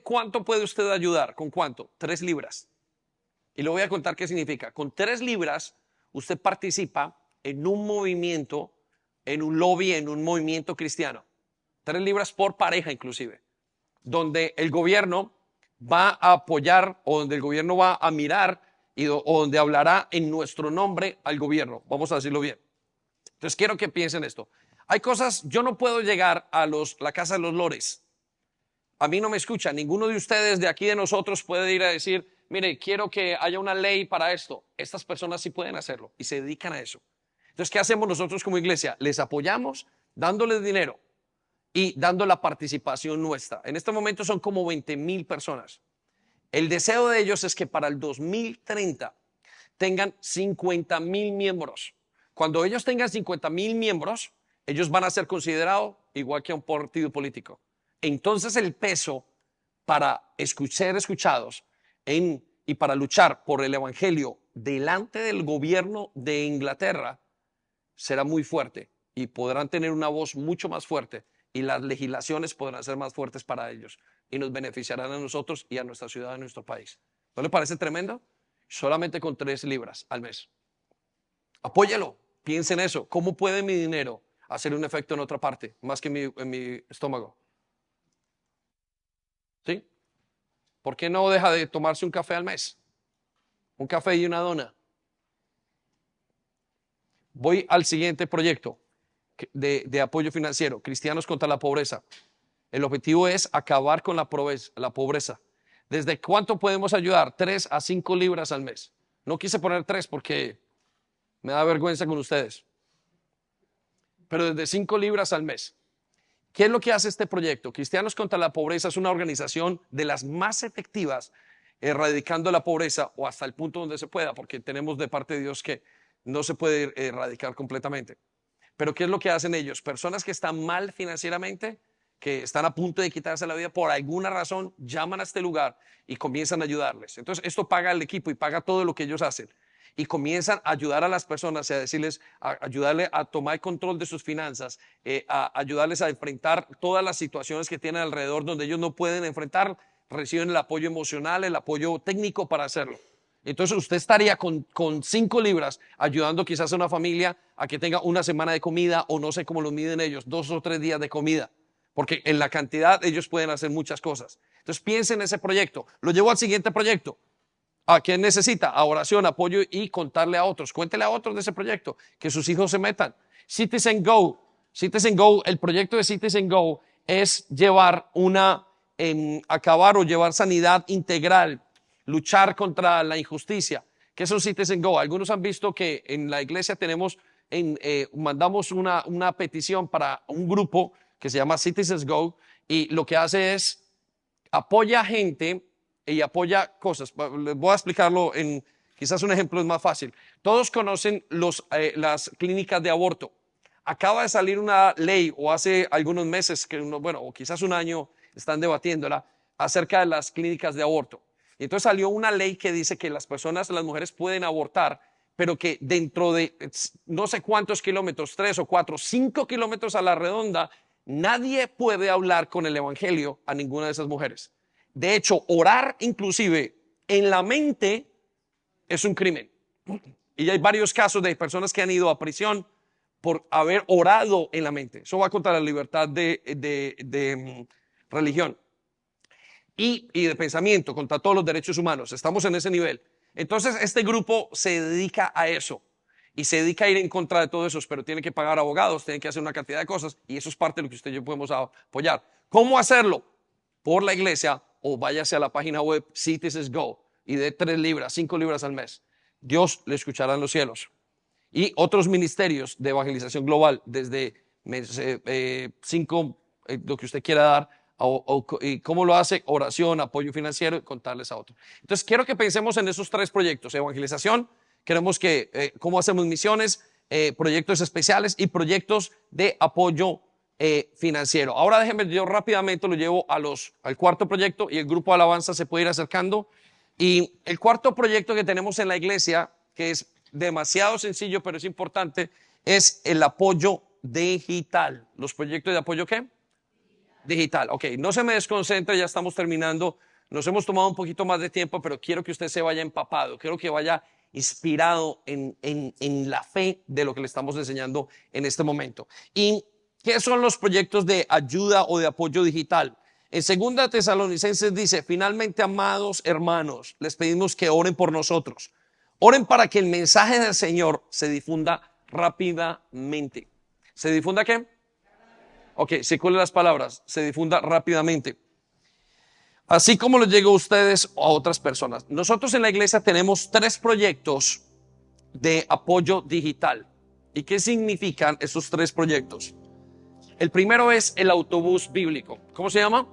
¿Cuánto puede usted ayudar? ¿Con cuánto? 3 libras. Y le voy a contar qué significa. Con 3 libras, usted participa en un movimiento, en un lobby, en un movimiento cristiano. 3 libras por pareja inclusive. Donde el gobierno va a apoyar, o donde el gobierno va a mirar, o donde hablará en nuestro nombre al gobierno. Vamos a decirlo bien. Entonces quiero que piensen esto. Hay cosas, yo no puedo llegar a la casa de los lores. A mí no me escucha. Ninguno de ustedes de aquí de nosotros puede ir a decir, mire, quiero que haya una ley para esto. Estas personas sí pueden hacerlo y se dedican a eso. Entonces, ¿qué hacemos nosotros como iglesia? Les apoyamos dándoles dinero y dando la participación nuestra. En este momento son como 20,000 personas. El deseo de ellos es que para el 2030 tengan 50,000 miembros. Cuando ellos tengan 50,000 miembros, ellos van a ser considerados igual que un partido político. Entonces el peso para ser escuchados y para luchar por el evangelio delante del gobierno de Inglaterra será muy fuerte y podrán tener una voz mucho más fuerte y las legislaciones podrán ser más fuertes para ellos y nos beneficiarán a nosotros y a nuestra ciudad, a nuestro país. ¿No le parece tremendo? Solamente con 3 libras al mes. Apóyalo, piense en eso. ¿Cómo puede mi dinero hacer un efecto en otra parte, más que en mi estómago? ¿Sí? ¿Por qué no deja de tomarse un café al mes? Un café y una dona. Voy al siguiente proyecto de apoyo financiero, Cristianos contra la Pobreza. El objetivo es acabar con la pobreza. ¿Desde cuánto podemos ayudar? 3 a 5 libras al mes. No quise poner 3 porque me da vergüenza con ustedes. Pero desde 5 libras al mes. ¿Qué es lo que hace este proyecto? Cristianos contra la Pobreza es una organización de las más efectivas erradicando la pobreza, o hasta el punto donde se pueda, porque tenemos de parte de Dios que no se puede erradicar completamente. Pero ¿qué es lo que hacen ellos? Personas que están mal financieramente, que están a punto de quitarse la vida por alguna razón, llaman a este lugar y comienzan a ayudarles. Entonces esto paga el equipo y paga todo lo que ellos hacen. Y comienzan a ayudar a las personas, a decirles, a ayudarle a tomar control de sus finanzas, a ayudarles a enfrentar todas las situaciones que tienen alrededor donde ellos no pueden enfrentar, reciben el apoyo emocional, el apoyo técnico para hacerlo. Entonces usted estaría con 5 libras ayudando quizás a una familia a que tenga una semana de comida, o no sé cómo lo miden ellos, 2 o 3 días de comida, porque en la cantidad ellos pueden hacer muchas cosas. Entonces piensen en ese proyecto. Lo llevo al siguiente proyecto. ¿A quién necesita? A oración, apoyo y contarle a otros. Cuéntele a otros de ese proyecto, que sus hijos se metan. Citizen Go. El proyecto de Citizen Go es llevar acabar o llevar sanidad integral, luchar contra la injusticia. ¿Qué es un Citizen Go? Algunos han visto que en la iglesia mandamos una petición para un grupo que se llama Citizens Go, y lo que hace es apoya gente y apoya cosas. Les voy a explicarlo quizás un ejemplo es más fácil. Todos conocen las clínicas de aborto. Acaba de salir una ley, o hace algunos meses, o quizás un año, están debatiéndola, acerca de las clínicas de aborto. Y entonces salió una ley que dice que las mujeres pueden abortar, pero que dentro de no sé cuántos kilómetros, 3 o 4, 5 kilómetros a la redonda, nadie puede hablar con el evangelio a ninguna de esas mujeres. De hecho, orar inclusive en la mente es un crimen. Y hay varios casos de personas que han ido a prisión por haber orado en la mente. Eso va contra la libertad religión y de pensamiento contra todos los derechos humanos. Estamos en ese nivel. Entonces, este grupo se dedica a eso y se dedica a ir en contra de todo eso, pero tiene que pagar abogados, tiene que hacer una cantidad de cosas y eso es parte de lo que usted y yo podemos apoyar. ¿Cómo hacerlo? Por la iglesia o váyase a la página web Citizens Go y de 3 libras, 5 libras al mes. Dios le escuchará en los cielos. Y otros ministerios de evangelización global, desde 5, lo que usted quiera dar, y cómo lo hace, oración, apoyo financiero y contarles a otros. Entonces quiero que pensemos en esos 3 proyectos: evangelización, queremos que cómo hacemos misiones, proyectos especiales y proyectos de apoyo financiero. Ahora déjenme, yo rápidamente lo llevo al cuarto proyecto y el grupo de alabanza se puede ir acercando. Y el cuarto proyecto que tenemos en la iglesia, que es demasiado sencillo pero es importante, es el apoyo digital. ¿Los proyectos de apoyo qué? Digital. Ok, no se me desconcentre, ya estamos terminando. Nos hemos tomado un poquito más de tiempo, pero quiero que usted se vaya empapado, quiero que vaya inspirado en la fe de lo que le estamos enseñando en este momento. ¿Y qué son los proyectos de ayuda o de apoyo digital? En 2 Tesalonicenses dice: finalmente, amados hermanos, les pedimos que oren por nosotros. Oren para que el mensaje del Señor se difunda rápidamente. ¿Se difunda qué? Ok, circule las palabras, se difunda rápidamente. Así como les llegó a ustedes o a otras personas. Nosotros en la iglesia tenemos 3 proyectos de apoyo digital. ¿Y qué significan esos 3 proyectos? El primero es el autobús bíblico. ¿Cómo se llama?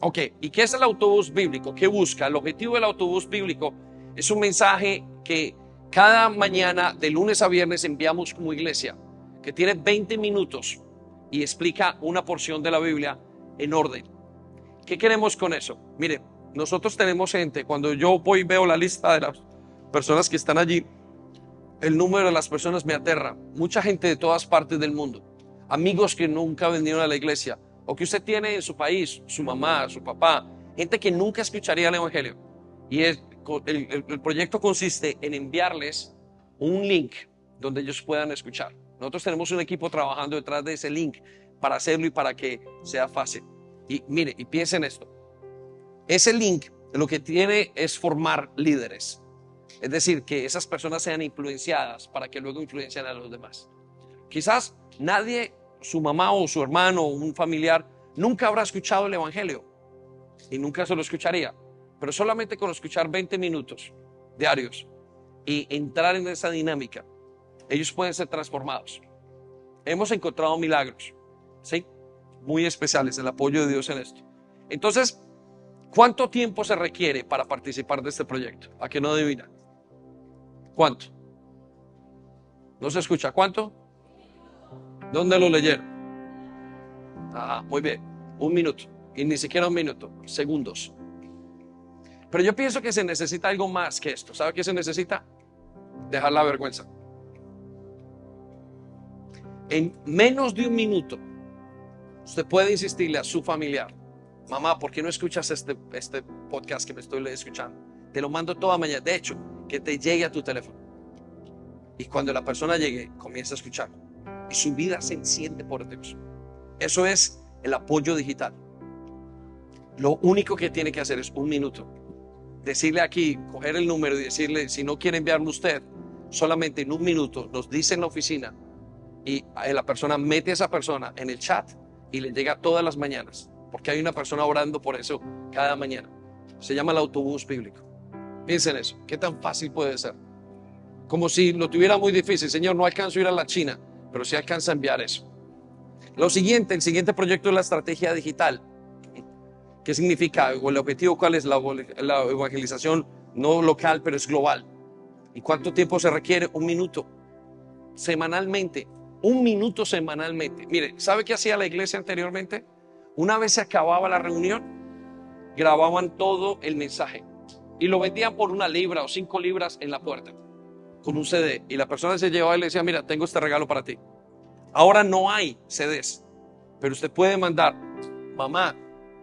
Ok, ¿y qué es el autobús bíblico? ¿Qué busca? El objetivo del autobús bíblico es un mensaje que cada mañana, de lunes a viernes, enviamos como iglesia, que tiene 20 minutos y explica una porción de la Biblia en orden. ¿Qué queremos con eso? Mire, nosotros tenemos gente, cuando yo voy y veo la lista de las personas que están allí, el número de las personas me aterra. Mucha gente de todas partes del mundo, amigos que nunca vinieron a la iglesia, o que usted tiene en su país, su mamá, su papá, gente que nunca escucharía el evangelio. Y el proyecto consiste en enviarles un link donde ellos puedan escuchar. Nosotros tenemos un equipo trabajando detrás de ese link para hacerlo y para que sea fácil. Y mire, y piensen esto. Ese link lo que tiene es formar líderes. Es decir, que esas personas sean influenciadas para que luego influencien a los demás. Quizás nadie, su mamá o su hermano o un familiar, nunca habrá escuchado el evangelio y nunca se lo escucharía. Pero solamente con escuchar 20 minutos diarios y entrar en esa dinámica, ellos pueden ser transformados. Hemos encontrado milagros, ¿sí? Muy especiales, el apoyo de Dios en esto. Entonces, ¿cuánto tiempo se requiere para participar de este proyecto? ¿A que no adivina? ¿Cuánto? ¿No se escucha? ¿Cuánto? ¿Dónde lo leyeron? Ah, muy bien. 1 minuto. Y ni siquiera 1 minuto. Segundos. Pero yo pienso que se necesita algo más que esto. ¿Sabe qué se necesita? Dejar la vergüenza. En menos de 1 minuto, usted puede insistirle a su familiar: mamá, ¿por qué no escuchas este podcast que me estoy escuchando? Te lo mando toda mañana. De hecho, que te llegue a tu teléfono. Y cuando la persona llegue, comienza a escuchar. Y su vida se enciende por Dios. Eso es el apoyo digital. Lo único que tiene que hacer es 1 minuto. Decirle aquí, coger el número y decirle, si no quiere enviarlo usted, solamente en 1 minuto nos dice en la oficina y la persona mete a esa persona en el chat y le llega todas las mañanas, porque hay una persona orando por eso cada mañana. Se llama el autobús bíblico. Piensen en eso, ¿qué tan fácil puede ser? Como si lo tuviera muy difícil. Señor, no alcanzo a ir a la China, pero sí alcanza a enviar eso. El siguiente proyecto es la estrategia digital. ¿Qué significa? O el objetivo, ¿cuál es? La evangelización no local, pero es global. ¿Y cuánto tiempo se requiere? 1 minuto semanalmente. 1 minuto semanalmente. Mire, ¿sabe qué hacía la iglesia anteriormente? Una vez se acababa la reunión, grababan todo el mensaje y lo vendían por 1 libra o 5 libras en la puerta con un CD. Y la persona se llevaba y le decía: mira, tengo este regalo para ti. Ahora no hay CDs, pero usted puede mandar: mamá,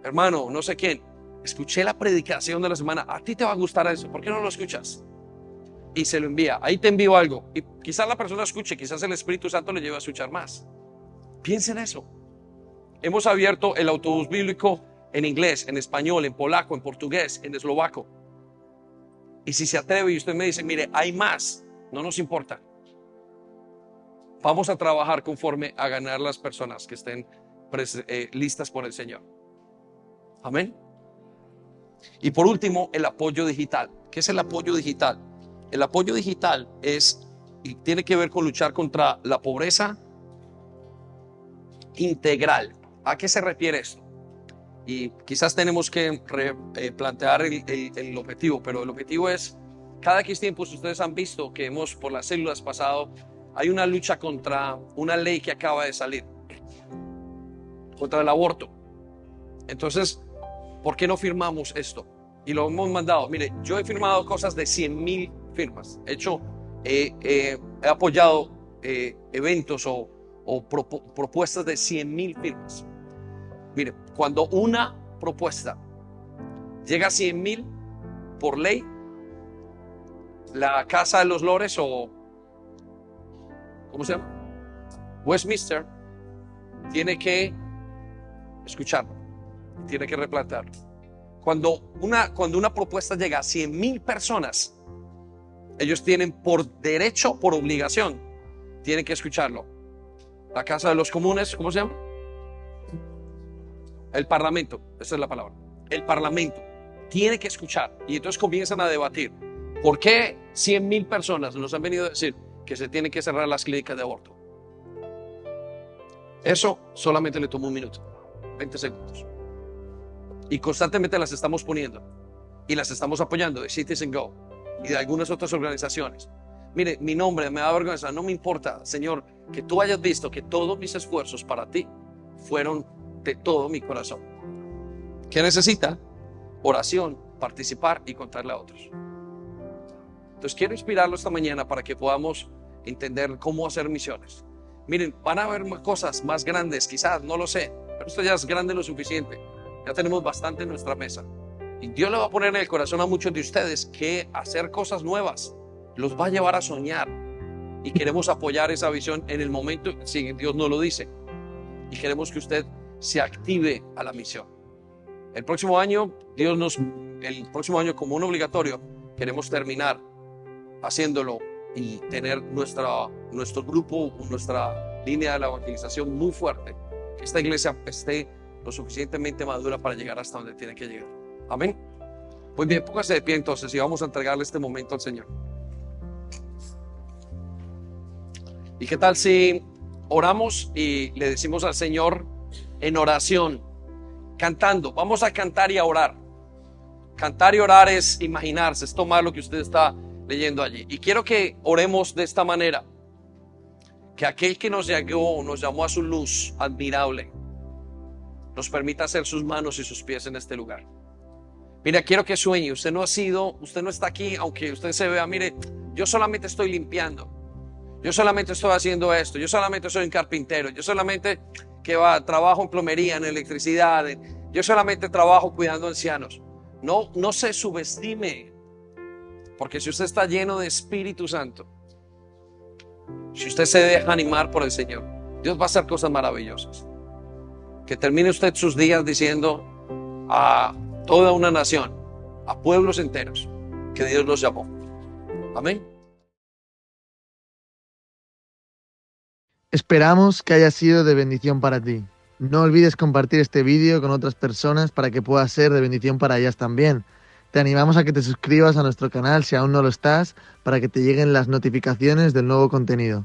hermano, no sé quién, escuché la predicación de la semana, a ti te va a gustar eso, ¿por qué no lo escuchas? Y se lo envía. Ahí te envío algo. Y quizás la persona escuche, quizás el Espíritu Santo le lleve a escuchar más. Piensa en eso. Hemos abierto el autobús bíblico en inglés, en español, en polaco, en portugués, en eslovaco. Y si se atreve y usted me dice, mire, hay más, no nos importa. Vamos a trabajar conforme a ganar las personas que estén listas por el Señor. Amén. Y por último, el apoyo digital. ¿Qué es el apoyo digital? El apoyo digital tiene que ver con luchar contra la pobreza integral. ¿A qué se refiere esto? Y quizás tenemos que plantear el objetivo, pero el objetivo es, cada X tiempo, ustedes han visto que por las células pasado, hay una lucha contra una ley que acaba de salir, contra el aborto. Entonces, ¿por qué no firmamos esto? Y lo hemos mandado. Mire, yo he firmado cosas de 100,000 firmas. He apoyado eventos o propuestas de 100,000 firmas. Mire, cuando una propuesta llega a 100,000 por ley, la Casa de los Lores o ¿cómo se llama? Westminster tiene que escucharlo, tiene que replantearlo. Cuando una propuesta llega a 100,000 personas, ellos tienen por derecho, por obligación, tienen que escucharlo. La Casa de los Comunes, ¿cómo se llama? El Parlamento, esa es la palabra. El Parlamento tiene que escuchar. Y entonces comienzan a debatir. ¿Por qué 100,000 personas nos han venido a decir que se tienen que cerrar las clínicas de aborto? Eso solamente le tomó un minuto, 20 segundos. Y constantemente las estamos poniendo. Y las estamos apoyando de Citizen Go y de algunas otras organizaciones. Mire, mi nombre me da vergüenza, no me importa, Señor, que tú hayas visto que todos mis esfuerzos para ti fueron de todo mi corazón. ¿Qué necesita? Oración, participar y contarle a otros. Entonces quiero inspirarlo esta mañana para que podamos entender cómo hacer misiones. Miren, van a haber cosas más grandes, quizás, no lo sé, pero esto ya es grande lo suficiente. Ya tenemos bastante en nuestra mesa. Y Dios le va a poner en el corazón a muchos de ustedes que hacer cosas nuevas los va a llevar a soñar. Y queremos apoyar esa visión en el momento, si Dios nos lo dice. Y queremos que usted se active a la misión. El próximo año, como un obligatorio, queremos terminar haciéndolo y tener nuestro grupo, nuestra línea de la evangelización muy fuerte. Que esta iglesia esté lo suficientemente madura para llegar hasta donde tiene que llegar. Amén. Muy bien, póngase de pie entonces y vamos a entregarle este momento al Señor. ¿Y qué tal si oramos y le decimos al Señor en oración, cantando? Vamos a cantar y a orar. Cantar y orar es imaginarse, es tomar lo que usted está leyendo allí. Y quiero que oremos de esta manera: que aquel que nos llamó a su luz admirable, nos permita ser sus manos y sus pies en este lugar. Mira, quiero que sueñe. Usted no está aquí, aunque usted se vea, mire, yo solamente estoy limpiando, yo solamente estoy haciendo esto, yo solamente soy un carpintero, yo solamente trabajo en plomería, en electricidad, yo solamente trabajo cuidando ancianos. No se subestime, porque si usted está lleno de Espíritu Santo, si usted se deja animar por el Señor, Dios va a hacer cosas maravillosas. Que termine usted sus días diciendo a toda una nación, a pueblos enteros, que Dios los llamó. Amén. Esperamos que haya sido de bendición para ti. No olvides compartir este vídeo con otras personas para que pueda ser de bendición para ellas también. Te animamos a que te suscribas a nuestro canal si aún no lo estás, para que te lleguen las notificaciones del nuevo contenido.